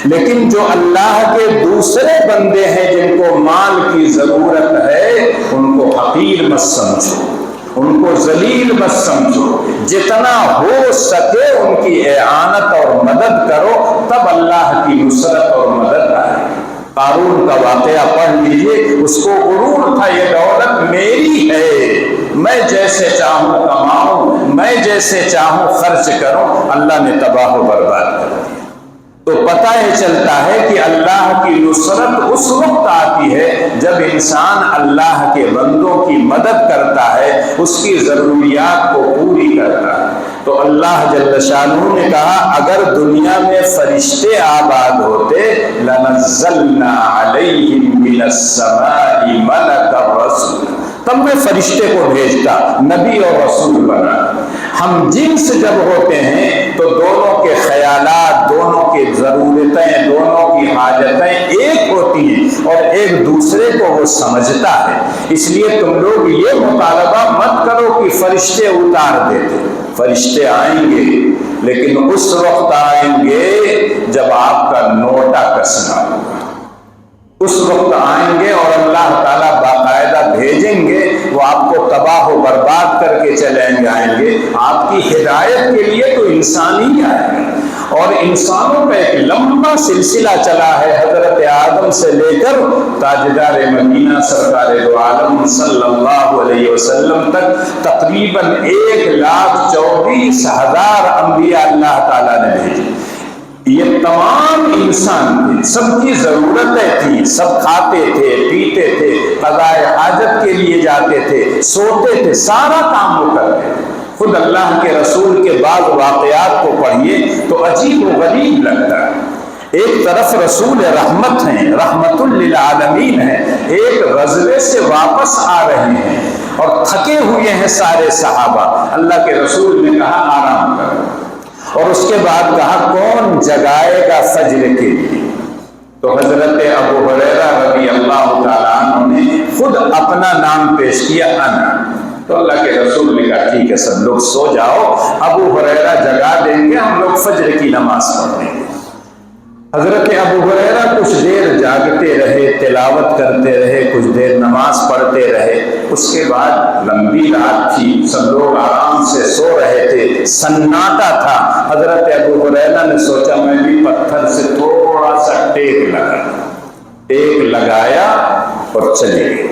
لیکن جو اللہ کے دوسرے بندے ہیں جن کو مال کی ضرورت ہے، ان کو حقیر مت سمجھو، ان کو ذلیل مت سمجھو، جتنا ہو سکے ان کی اعانت اور مدد کرو، تب اللہ کی نصرت اور مدد آئے۔ قارون کا واقعہ پڑھ لیجئے، اس کو غرور تھا یہ دولت میری ہے، میں جیسے چاہوں کماؤں، میں جیسے چاہوں خرچ کروں، اللہ نے تباہ و برباد کر دیا۔ تو پتہ یہ چلتا ہے کہ اللہ کی نصرت اس وقت آتی ہے جب انسان اللہ کے بندوں کی مدد کرتا ہے، اس کی ضروریات کو پوری کرتا ہے۔ تو اللہ جل شانہ نے کہا اگر دنیا میں فرشتے آباد ہوتے لنزلنا علیہم من السماء ملکا رسولا، تب میں فرشتے کو بھیجتا، نبی اور رسول بنا۔ ہم جنس جب ہوتے ہیں تو دونوں کے خیالات، دونوں کی ضرورتیں، دونوں کی حاجتیں ایک ہوتی ہیں اور ایک دوسرے کو وہ سمجھتا ہے۔ اس لیے تم لوگ یہ مطالبہ مت کرو کہ فرشتے اتار دیتے، فرشتے آئیں گے لیکن اس وقت آئیں گے جب آپ کا نوٹا کسنا ہوگا، اس وقت آئیں گے اور اللہ تعالیٰ باقاعدہ بھیجیں گے، وہ آپ کو تباہ و برباد کر کے چلیں جائیں گے۔ آپ کی ہدایت کے لیے تو انسان ہی آئے گا، اور انسانوں کا ایک لمبا سلسلہ چلا ہے حضرت آدم سے لے کر تاجدار مدینہ سرکار دو عالم صلی اللہ علیہ وسلم تک تقریباً 1,24,000 انبیاء اللہ تعالیٰ نے بھیجے۔ یہ تمام انسان تھے، سب کی ضرورتیں تھیں، سب کھاتے تھے، پیتے تھے، قضاء حاجت کے لیے جاتے تھے، سوتے تھے، سارا کام وہ کرتے تھے۔ خود اللہ کے رسول کے بعض واقعات کو پڑھیے تو عجیب و غریب لگتا ہے۔ ایک طرف رسول رحمت ہیں، رحمت للعالمین ہیں، ایک غزوے سے واپس آ رہے ہیں اور تھکے ہوئے ہیں سارے صحابہ۔ اللہ کے رسول نے کہا آرام کرو، اور اس کے بعد کہا کون جگائے گا فجر کے لیے؟ تو حضرت ابو ہریرہ رضی اللہ تعالیٰ عنہ نے خود اپنا نام پیش کیا، انا۔ تو اللہ کے رسول نے کہا ٹھیک ہے سب لوگ سو جاؤ، ابو ہریرہ جگا دیں گے، ہم لوگ فجر کی نماز پڑھیں گے۔ حضرت ابو ہریرہ کچھ دیر جاگتے رہے، تلاوت کرتے رہے، کچھ دیر نماز پڑھتے رہے، اس کے بعد لمبی رات تھی، سب لوگ آرام سے سو رہے تھے، سناٹا تھا۔ حضرت ابو ہریرہ نے سوچا میں بھی پتھر سے تھوڑا سا ٹیک لگایا اور چلے گئے،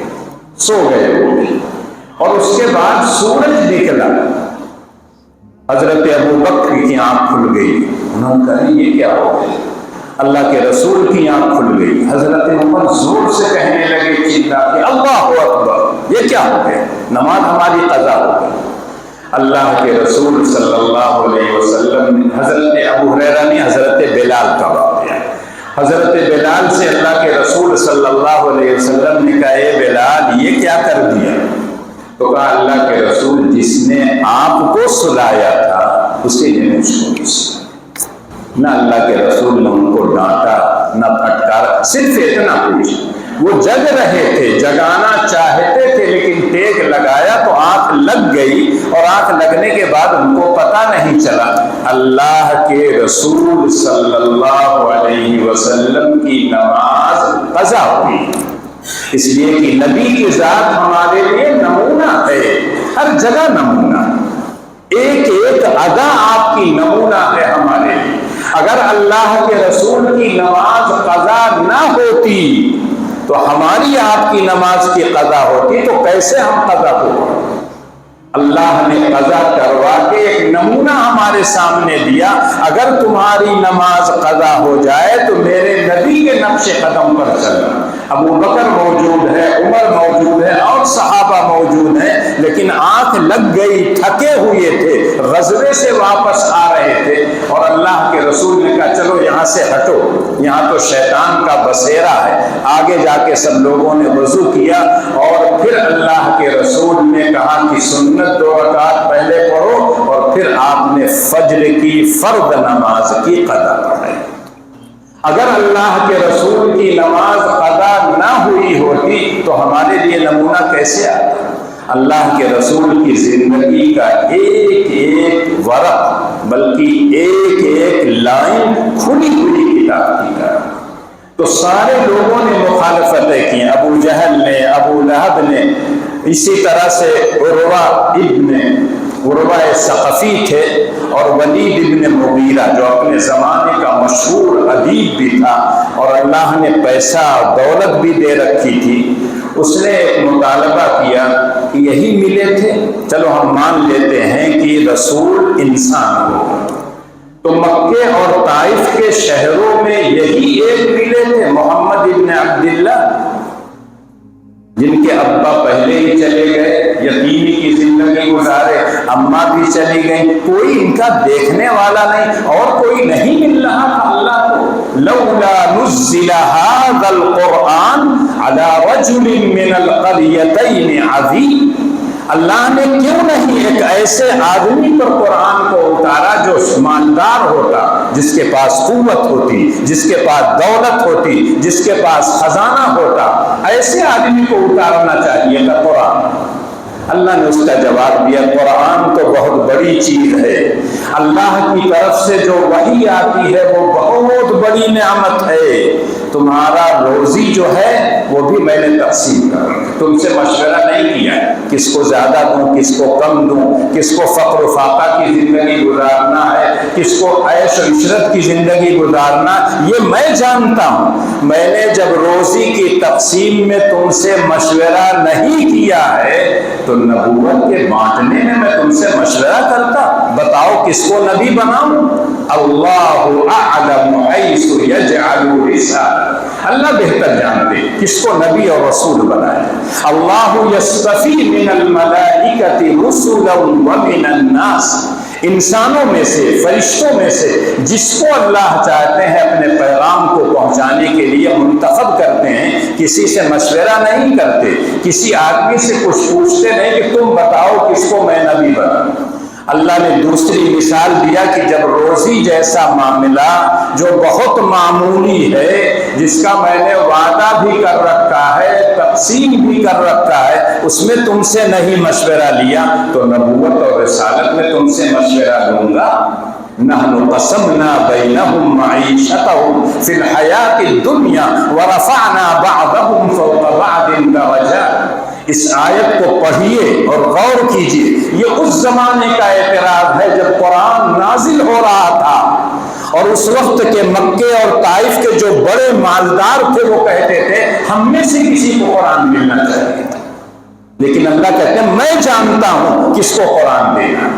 سو گئے وہ بھی۔ اور اس کے بعد سورج نکلا، حضرت ابو بکر کی آنکھ کھل گئی، انہوں نے کہا یہ کیا ہو گیا؟ اللہ کے رسول کی آنکھ کھل گئی، حضرت عمر زور سے کہنے لگے چیخا کہ اللہ اکبر، یہ کیا ہو گیا؟ نماز ہماری قضا ہو گئی۔ اللہ کے رسول صلی اللہ علیہ وسلم نے حضرت ابو ہریرہ نے حضرت بلال کا واقعہ، حضرت بلال سے اللہ کے رسول صلی اللہ علیہ وسلم نے کہا اے بلال یہ کیا کر دیا؟ تو کہا اللہ کے رسول جس نے آپ کو سلایا تھا اسی نے مجھ کو بھی سلایا۔ نہ اللہ کے رسول نے ان کو ڈانٹا نہ پھٹکارا، صرف اتنا پوچھا۔ وہ جگ رہے تھے، جگانا چاہتے تھے، لیکن ٹیک لگایا تو آنکھ لگ گئی، اور آنکھ لگنے کے بعد ان کو پتہ نہیں چلا۔ اللہ کے رسول صلی اللہ علیہ وسلم کی نماز قضا ہوئی، اس لیے کہ نبی کی ذات ہمارے لیے نمونہ ہے، ہر جگہ نمونہ، ایک ایک ادا آپ کی نمونہ ہے ہمارے لیے۔ اگر اللہ کے رسول کی نماز قضا نہ ہوتی تو ہماری آپ کی نماز کی قضا ہوتی، تو کیسے ہم قضا کو؟ اللہ نے قضا کروا کے ایک نمونہ ہمارے سامنے دیا، اگر تمہاری نماز قضا ہو جائے تو میرے نبی کے نقش قدم پر چلنا۔ ابو بکر موجود ہے، عمر موجود ہے، اور صحابہ موجود ہیں، لیکن آنکھ لگ گئی، تھکے ہوئے تھے، غزوے سے واپس آ رہے تھے، اور اللہ کے رسول نے کہا چلو یہاں سے ہٹو، یہاں تو شیطان کا بسیرا ہے۔ آگے جا کے سب لوگوں نے وضو کیا، اور پھر اللہ کے رسول نے کہا کہ سنت 2 رکعت پہلے پڑھو، اور پھر آپ نے فجر کی فرض نماز کی قضا پڑھائی۔ اگر اللہ کے رسول کی نماز قضا نہ ہوئی ہوتی تو ہمارے لیے نمونہ کیسے آتا؟ اللہ کے رسول کی زندگی کا ایک ایک ورق، بلکہ ایک ایک لائن کھلی ہوئی کتاب کی طرح۔ تو سارے لوگوں نے مخالفتیں کی، ابو جہل نے، ابو لہب نے، اسی طرح سے عروہ ثقفی تھے، اور ولید ابن مغیرہ جو اپنے زمانے کا مشہور ادیب بھی تھا، اور اللہ نے پیسہ دولت بھی دے رکھی تھی۔ اس نے ایک مطالبہ کیا کہ یہی ملے تھے، چلو ہم مان لیتے ہیں کہ رسول انسان ہو، تو مکے اور طائف کے شہروں میں یہی ایک ملے تھے، محمد ابن عبداللہ، جن کے ابا پہلے ہی چلے گئے، یتیمی کی زندگی گزارے، اماں بھی چلی گئی، کوئی ان کا دیکھنے والا نہیں، اور کوئی نہیں مل رہا تھا اللہ کو۔ لولا نزل هذا القرآن على رجل من القريتين عظيم، اللہ نے کیوں نہیں ایک ایسے آدمی پر قرآن کو اتارا جو مالدار ہوتا، جس کے پاس قوت ہوتی، جس کے پاس دولت ہوتی، جس کے پاس خزانہ ہوتا، ایسے آدمی کو اتارنا چاہیے تھا قرآن۔ اللہ نے اس کا جواب دیا، قرآن تو بہت بڑی چیز ہے، اللہ کی طرف سے جو وحی آتی ہے وہ بہت بڑی نعمت ہے، تمہارا روزی جو ہے وہ بھی میں نے تقسیم کر، تم سے مشورہ نہیں کیا کس کو زیادہ دوں، کس کو کم دوں، کس کو فقر و فاقہ کی زندگی گزارنا ہے، کس کو عیش و عشرت کی زندگی گزارنا، یہ میں جانتا ہوں۔ میں نے جب روزی کی تقسیم میں تم سے مشورہ نہیں کیا ہے تو نبوت کے بانٹنے میں تم سے مشورہ کرتا؟ بتاؤ کس کو نبی بناؤں؟ اللہ اعلم حیث یجعل رسالہ، اللہ بہتر جانتے کس کو نبی اور رسول بنائے۔ اللہ یصطفی من الملائکۃ رسلا ومن الناس، انسانوں میں سے، فرشتوں میں سے جس کو اللہ چاہتے ہیں اپنے پیغام کو پہنچانے کے لیے منتخب کرتے ہیں، کسی سے مشورہ نہیں کرتے، کسی آدمی سے کچھ پوچھتے نہیں کہ تم بتاؤ کس کو میں نبی بناؤں۔ اللہ نے دوسری مثال دیا کہ جب روزی جیسا معاملہ جو بہت معمولی ہے، جس کا میں نے وعدہ بھی کر رکھا ہے، تقسیم بھی کر رکھا ہے، اس میں تم سے نہیں مشورہ لیا، تو نبوت اور رسالت میں تم سے مشورہ لوں گا۔ نحن قسمنا بینہم معیشتہم فی الحیاۃ الدنیا ورفعنا بعضہم فوق بعض درجات۔ اس آیت کو پڑھیے اور غور کیجیے، یہ اس زمانے کا اعتراض ہے جب قرآن نازل ہو رہا تھا، اور اس وقت کے مکے اور طائف کے جو بڑے مالدار تھے وہ کہتے تھے ہم میں سے کسی کو قرآن ملنا چاہیے، لیکن اللہ کہتے ہیں میں جانتا ہوں کس کو قرآن دینا۔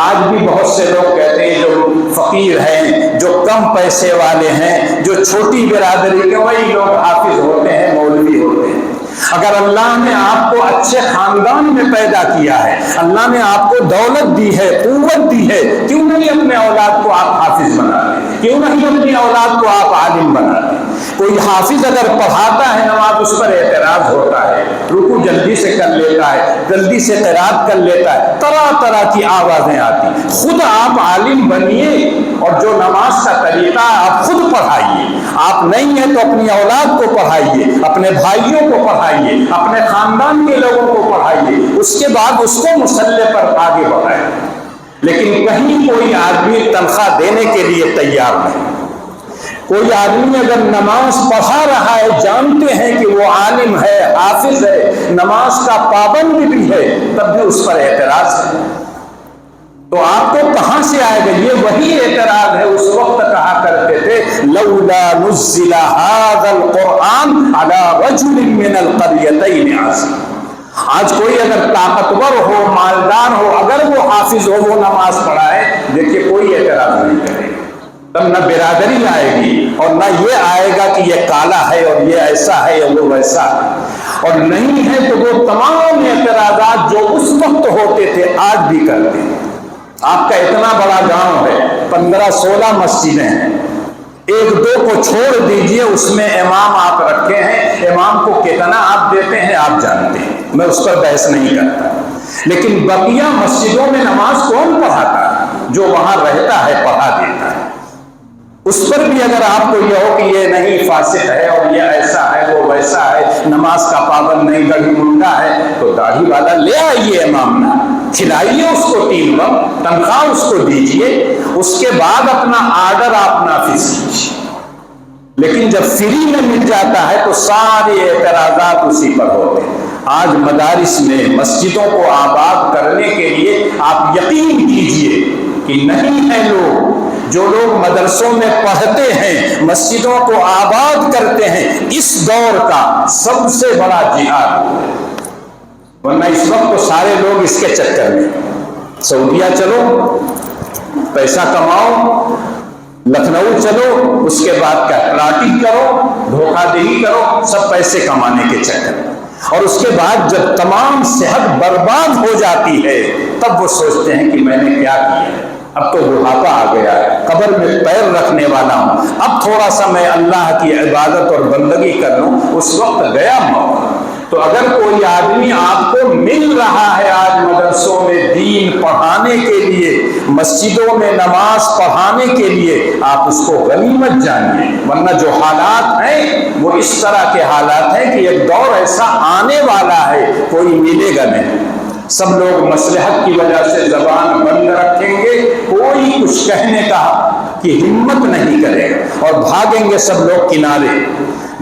آج بھی بہت سے لوگ کہتے ہیں جو فقیر ہیں، جو کم پیسے والے ہیں، جو چھوٹی برادری کے، وہی لوگ حافظ ہوتے ہیں، مولوی ہوتے ہیں۔ اگر اللہ نے آپ کو اچھے خاندان میں پیدا کیا ہے، اللہ نے آپ کو دولت دی ہے، قوت دی ہے، کیوں نہیں اپنے اولاد کو آپ حافظ بنا لیں؟ کیوں نہیں اپنی اولاد کو آپ عالم بنا لیں؟ کوئی حافظ اگر پڑھاتا ہے نماز، اس پر اعتراض ہوتا ہے، رکوع جلدی سے کر لیتا ہے، جلدی سے قرات کر لیتا ہے، طرح طرح کی آوازیں آتی۔ خود آپ عالم بنیے اور جو نماز کا طریقہ آپ خود پڑھائیے۔ آپ نہیں ہیں تو اپنی اولاد کو پڑھائیے، اپنے بھائیوں کو پڑھائیے، اپنے خاندان کے لوگوں کو پڑھائیے، اس کے بعد اس کو مصلی پر آگے بڑھائیں۔ لیکن کہیں کوئی آدمی تنخواہ دینے کے لیے تیار نہیں۔ کوئی آدمی اگر نماز پڑھا رہا ہے، جانتے ہیں کہ وہ عالم ہے، حافظ ہے، نماز کا پابند بھی ہے، تب بھی اس پر اعتراض ہے، تو آپ کو کہاں سے آئے گا؟ یہ وہی اعتراض ہے اس وقت کہا کرتے تھے لولا نزل هذا القرآن على رجل من القريتين عظيم۔ آج کوئی اگر طاقتور ہو، مالدار ہو، اگر وہ حافظ ہو، وہ نماز پڑھائے، دیکھیے کوئی اعتراض نہیں کرے گا، تب نہ برادری آئے گی اور نہ یہ آئے گا کہ یہ کالا ہے اور یہ ایسا ہے یا وہ ویسا ہے، اور نہیں ہے تو وہ تمام اعتراضات جو اس وقت ہوتے تھے آج بھی کرتے ہیں۔ آپ کا اتنا بڑا گاؤں ہے، 15-16 مسجدیں ہیں، ایک دو کو چھوڑ دیجئے، اس میں امام آپ رکھے ہیں، امام کو کتنا آپ دیتے ہیں آپ جانتے ہیں، میں اس پر بحث نہیں کرتا، لیکن بقیہ مسجدوں میں نماز کون پڑھاتا ہے؟ جو وہاں رہتا ہے پڑھا دیتا ہے۔ اس پر بھی اگر آپ کو یہ ہو کہ یہ نہیں فاسق ہے اور یہ ایسا ہے وہ ویسا ہے، نماز کا پابند نہیں، گڑھی منڈا ہے، تو داڑھی والا لے آئیے امام نہ، کھلائیے اس کو 3 وقت، تنخواہ اس کو دیجئے، اس کے بعد اپنا آرڈر آپ نافذ کیجیے۔ لیکن جب فری میں مل جاتا ہے تو سارے اعتراضات اسی پر ہوتے ہیں۔ آج مدارس میں مسجدوں کو آباد کرنے کے لیے آپ یقین کیجئے کہ نہیں ہے لوگ، جو لوگ مدرسوں میں پڑھتے ہیں، مسجدوں کو آباد کرتے ہیں، اس دور کا سب سے بڑا جہاد، ورنہ اس وقت تو سارے لوگ اس کے چکر میں، سعودیہ چلو پیسہ کماؤ، لکھنؤ چلو اس کے بعد کیا پلاٹنگ کرو، دھوکہ دہی کرو، سب پیسے کمانے کے چکر میں، اور اس کے بعد جب تمام صحت برباد ہو جاتی ہے تب وہ سوچتے ہیں کہ میں نے کیا کیا، اب تو بڑھاپا آ گیا ہے، قبر میں پیر رکھنے والا ہوں، اب تھوڑا سا میں اللہ کی عبادت اور بندگی کر لوں، اس وقت گیا موقع۔ تو اگر کوئی آدمی آپ کو مل رہا ہے آج مدرسوں میں دین پڑھانے کے لیے، مسجدوں میں نماز پڑھانے کے لیے، آپ اس کو غنیمت جانیے، ورنہ جو حالات ہیں وہ اس طرح کے حالات ہیں کہ ایک دور ایسا آنے والا ہے کوئی ملے گا نہیں، سب لوگ مصلحت کی وجہ سے زبان بند رکھیں گے، کوئی کچھ کہنے کا کی ہمت نہیں کرے گا اور بھاگیں گے سب لوگ کنارے۔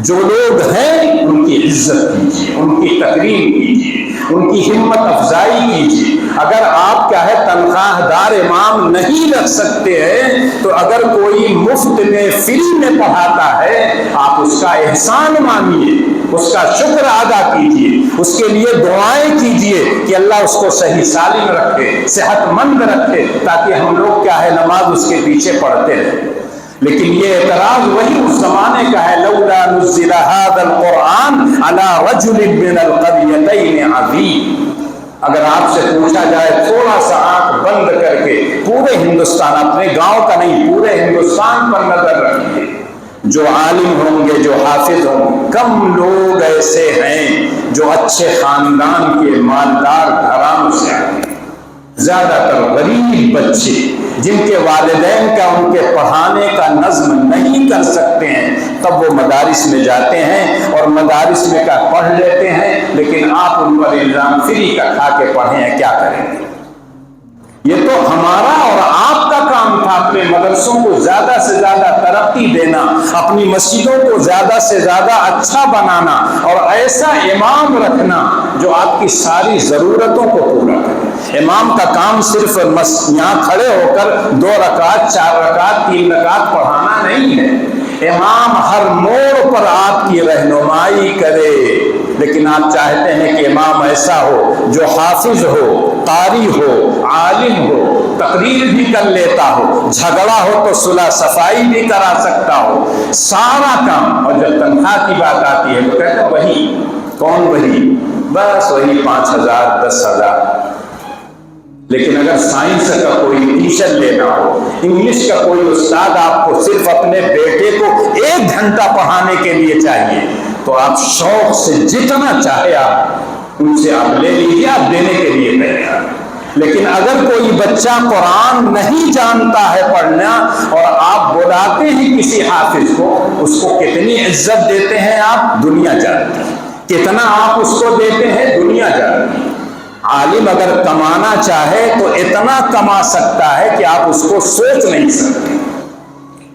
جو لوگ ہیں ان کی عزت کیجیے، ان کی تکریم کیجیے، ان کی ہمت افزائی کیجیے۔ اگر آپ کیا ہے تنخواہ دار امام نہیں رکھ سکتے ہیں تو اگر کوئی مفت میں فری میں پڑھاتا ہے آپ اس کا احسان مانیے، اس کا شکر ادا کیجیے، اس کے لیے دعائیں کیجیے کہ اللہ اس کو صحیح سالم رکھے، صحت مند رکھے، تاکہ ہم لوگ کیا ہے نماز اس کے پیچھے پڑھتے رہیں۔ لیکن یہ اعتراض وہی اس زمانے کا ہے لولا نزل هذا القرآن على رجل من القريتين عظيم۔ اگر آپ سے پوچھا جائے تھوڑا سا آنکھ بند کر کے، پورے ہندوستان، اپنے گاؤں کا نہیں پورے ہندوستان پر نظر رکھیے، جو عالم ہوں گے، جو حافظ ہوں گے، کم لوگ ایسے ہیں جو اچھے خاندان کے مالدار گھرانوں سے آتے ہیں، زیادہ تر غریب بچے جن کے والدین کا ان کے پڑھانے کا نظم نہیں کر سکتے ہیں، تب وہ مدارس میں جاتے ہیں اور مدارس میں کا پڑھ لیتے ہیں، لیکن آپ ان پر الزام فری کا کھا کے پڑھیں ہیں، کیا کریں گے؟ یہ تو ہمارا اور آپ کا کام تھا اپنے مدرسوں کو زیادہ سے زیادہ ترقی دینا، اپنی مسجدوں کو زیادہ سے زیادہ اچھا بنانا اور ایسا امام رکھنا جو آپ کی ساری ضرورتوں کو پورا کرے۔ امام کا کام صرف یہاں کھڑے ہو کر 2 رکعت 4 رکعت 3 رکعت پڑھانا نہیں ہے، امام ہر موڑ پر آپ کی رہنمائی کرے۔ لیکن آپ چاہتے ہیں کہ امام ایسا ہو جو حافظ ہو، قاری ہو، عالم ہو، تقریر بھی کر لیتا ہو، جھگڑا ہو تو صلح صفائی بھی کرا سکتا ہو، سارا کام، اور جب تنخواہ کی بات آتی ہے تو کہتے ہیں وہی کون وہی؟ بس وہی 5,000 10,000۔ لیکن اگر سائنس کا کوئی ٹیچر لینا ہو، انگلش کا کوئی استاد آپ کو صرف اپنے بیٹے کو 1 گھنٹہ پڑھانے کے لیے چاہیے، تو آپ شوق سے جتنا چاہے آپ ان سے آپ لے لیجیے، آپ دینے کے لیے تیار۔ لیکن اگر کوئی بچہ قرآن نہیں جانتا ہے پڑھنا اور آپ بلاتے ہیں کسی حافظ کو، اس کو کتنی عزت دیتے ہیں آپ دنیا جانتی ہے، کتنا آپ اس کو دیتے ہیں دنیا جانتی ہے۔ عالم اگر کمانا چاہے تو اتنا کما سکتا ہے کہ آپ اس کو سوچ نہیں سکتے،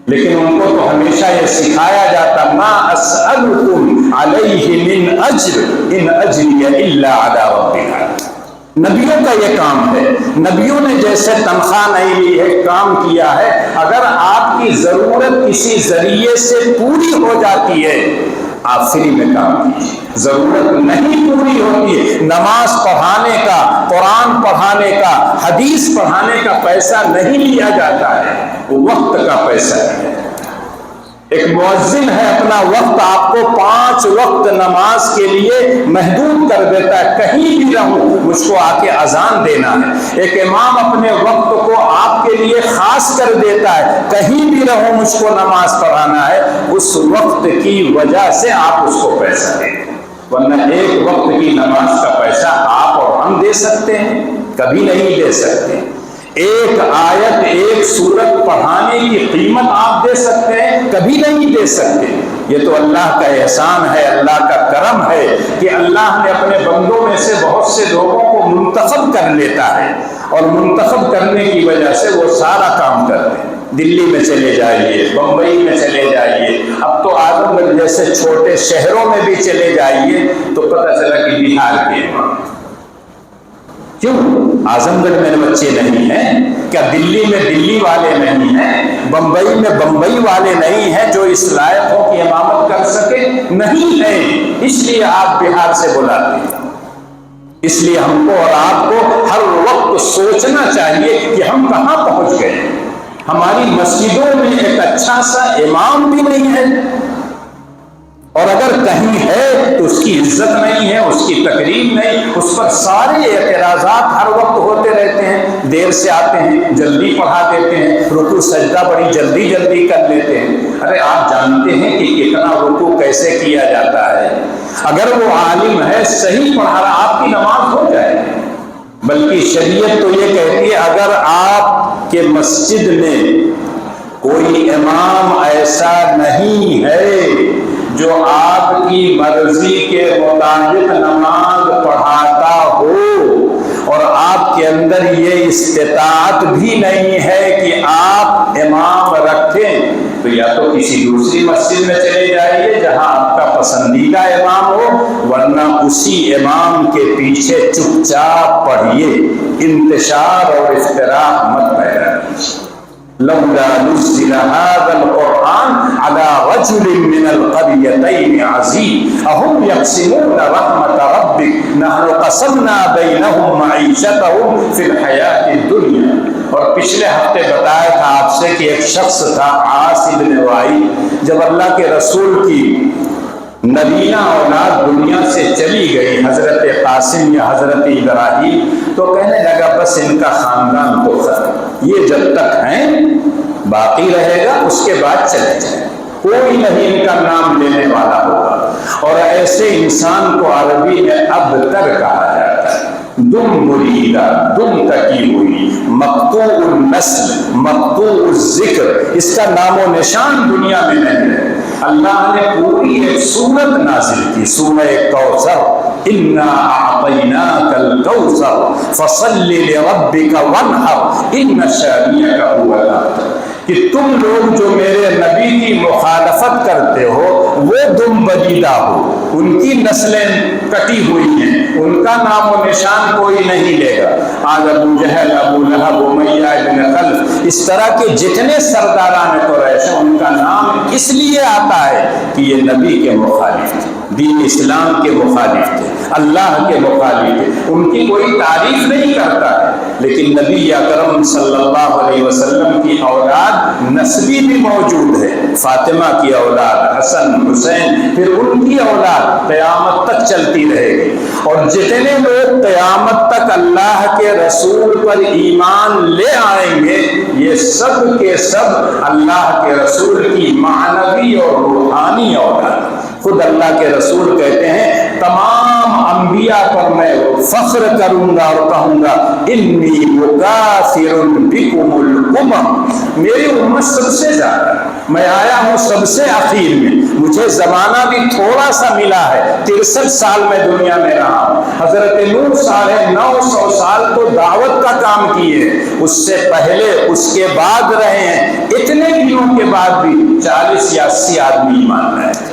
لیکن ان کو تو ہمیشہ یہ سکھایا جاتا ما اسألکم علیہ من اجر ان اجری الا علی رب العالمین۔ نبیوں کا یہ کام ہے، نبیوں نے جیسے تنخواہ نہیں لی ہے، کام کیا ہے، اگر آپ کی ضرورت کسی ذریعے سے پوری ہو جاتی ہے آپ فری میں کام کیجیے، ضرورت نہیں پوری ہوتی ہے، نماز پڑھانے کا، قرآن پڑھانے کا، حدیث پڑھانے کا پیسہ نہیں لیا جاتا ہے، وہ وقت کا پیسہ ہے۔ ایک مؤذن ہے، اپنا وقت آپ کو 5 وقت نماز کے لیے محدود کر دیتا ہے، کہیں بھی رہوں مجھ کو آ کے اذان دینا ہے۔ ایک امام اپنے وقت کو آپ کے لیے خاص کر دیتا ہے، کہیں بھی رہوں مجھ کو نماز پڑھانا ہے، اس وقت کی وجہ سے آپ اس کو پیسہ دیں، ورنہ ایک وقت کی نماز کا پیسہ آپ اور ہم دے سکتے ہیں؟ کبھی نہیں دے سکتے۔ ایک آیت، ایک سورت پڑھانے کی قیمت آپ دے سکتے ہیں؟ کبھی نہیں دے سکتے۔ یہ تو اللہ کا احسان ہے، اللہ کا کرم ہے کہ اللہ نے اپنے بندوں میں سے بہت سے لوگوں کو منتخب کر لیتا ہے، اور منتخب کرنے کی وجہ سے وہ سارا کام کرتے ہیں۔ دلی میں چلے جائیے، بمبئی میں چلے جائیے، اب تو اعظم گڑھ جیسے چھوٹے شہروں میں بھی چلے جائیے تو پتہ چلا کہ بہار کے امام۔ کیوں؟ اعظم گڑھ میں بچے نہیں ہیں؟ کیا دلی میں دلی والے نہیں ہیں؟ بمبئی میں بمبئی والے نہیں ہیں جو اس لائق ہو کہ امامت کر سکے؟ نہیں ہے، اس لیے آپ بہار سے بلاتے ہیں۔ اس لیے ہم کو اور آپ کو ہر وقت سوچنا چاہیے کہ ہم کہاں پہنچ گئے۔ ہماری مسجدوں میں ایک اچھا سا امام بھی نہیں ہے، اور اگر کہیں ہے تو اس کی عزت نہیں ہے، اس کی تقریب نہیں، اس پر سارے اعتراضات ہر وقت ہوتے رہتے ہیں، دیر سے آتے ہیں، جلدی پڑھا دیتے ہیں، رکوع سجدہ بڑی جلدی جلدی کر لیتے ہیں۔ ارے آپ جانتے ہیں کہ کتنا رکوع کیسے کیا جاتا ہے؟ اگر وہ عالم ہے، صحیح پڑھا رہا، آپ کی نماز ہو جائے۔ بلکہ شریعت تو یہ کہتی ہے اگر آپ کے مسجد میں کوئی امام ایسا نہیں ہے جو آپ کی مرضی کے مطابق نماز پڑھاتا ہو، اور آپ کے اندر یہ استطاعت بھی نہیں ہے کہ آپ امام رکھیں، تو یا تو کسی دوسری مسجد میں چلے جائیے جہاں آپ کا پسندیدہ امام ہو، ورنہ اسی امام کے پیچھے چپ چاپ پڑھیے، انتشار اور افتراء مت پیدا کیجیے۔ لولا نزل هذا القرآن على رجل من القريتين عظيم أهم يقسمون رحمة ربك نحن قسمنا بينهم معيشتهم في الحياة الدنيا۔ اور پچھلے ہفتے بتایا تھا آپ سے کہ ایک شخص تھا عاص بن وائل، جب اللہ کے رسول کی نبینا اولاد دنیا سے چلی گئی، حضرت قاسم یا حضرت ابراہیم، تو کہنے لگا بس ان کا خاندان تو ختم، یہ جب تک ہیں باقی رہے گا، اس کے بعد چلے جائیں، کوئی نہیں ان کا نام لینے والا ہوگا۔ اور ایسے انسان کو عربی میں ابتر کہا جاتا ہے، دم بریدہ، دم تکی ہوئی، مقطوع النسل، مقطوع الذکر، اس کا نام و نشان دنیا میں نہیں ہے۔ اللہ نے پوری ایک سورت نازل کی، سورہ کوثر، انا اعطیناک الکوثر فصل لربک وانحر ان شانئک هو الابتر، کہ تم لوگ جو میرے نبی کی مخالفت کرتے ہو وہ دم بدیدہ ہو، ان کی نسلیں کٹی ہوئی ہیں، ان کا نام و نشان کوئی نہیں لے گا۔ آج ابو جہل، ابو لہب، امیہ بن خلف، اس طرح کے جتنے سرداران قریش ہیں ان کا نام اس لیے آتا ہے کہ یہ نبی کے مخالف تھے۔ دین اسلام کے مخالف تھے، اللہ کے مخالف تھے، ان کی کوئی تعریف نہیں کرتا ہے، لیکن نبی اکرم صلی اللہ علیہ وسلم کی اولاد نسبی بھی موجود ہے، فاطمہ کی اولاد، حسن حسین، پھر ان کی اولاد قیامت تک چلتی رہے گی، اور جتنے لوگ قیامت تک اللہ کے رسول پر ایمان لے آئیں گے یہ سب کے سب اللہ کے رسول کی معنوی اور روحانی اولاد۔ خود اللہ کے رسول کہتے ہیں تمام انبیاء پر میں فخر کروں گا اور کہوں گا انی مکاثر بکم الامم، میری امت سب سے زیادہ، میں آیا ہوں سب سے اخیر میں، مجھے زمانہ بھی تھوڑا سا ملا ہے، 63 سال میں دنیا میں رہا ہوں۔ حضرت نوح 950 سال تو دعوت کا کام کیے، اس سے پہلے اس کے بعد رہے ہیں، اتنے دنوں کے بعد بھی 40 یا 80 آدمی ایمان رہے تھے،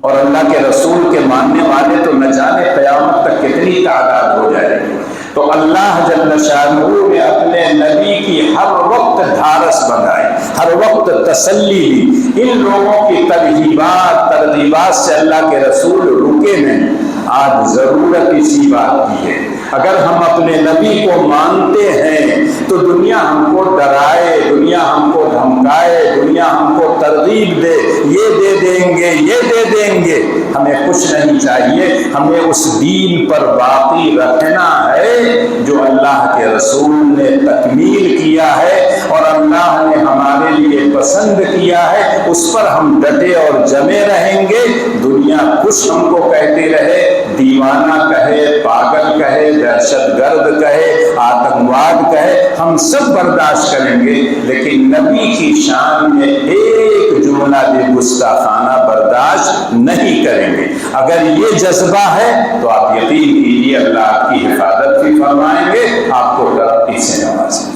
اور اللہ کے رسول کے ماننے والے تو نہ جانے قیامت تک کتنی تعداد ہو جائے گی۔ تو اللہ جل شانہ نے اپنے نبی کی ہر وقت دھارس بنائی، ہر وقت تسلی دی، ان لوگوں کی ترغیبات سے اللہ کے رسول رکے نہیں۔ آج ضرورت اسی بات کی ہے، اگر ہم اپنے نبی کو مانتے ہیں تو دنیا ہم کو ڈرائے، دنیا ہم کو دھمکائے، دنیا ہم کو ترغیب دے، یہ دے دیں گے، یہ دے دیں گے، ہمیں کچھ نہیں چاہیے، ہمیں اس دین پر باقی رکھنا ہے جو اللہ کے رسول نے تکمیل کیا ہے اور اللہ نے ہمارے لیے پسند کیا ہے، اس پر ہم ڈٹے اور جمے رہیں گے۔ دنیا کچھ ہم کو کہتی رہے، دیوانہ کہے، پاگل کہے، دہشت گرد کہے، آتنکواد کہے، ہم سب برداشت کریں گے، لیکن نبی کی شان میں ایک جملہ بھی گستاخانہ برداشت نہیں کریں گے۔ اگر یہ جذبہ ہے تو آپ یقین کیجیے اللہ آپ کی حفاظت بھی فرمائیں گے، آپ کو ترقی سے نوازیں گے۔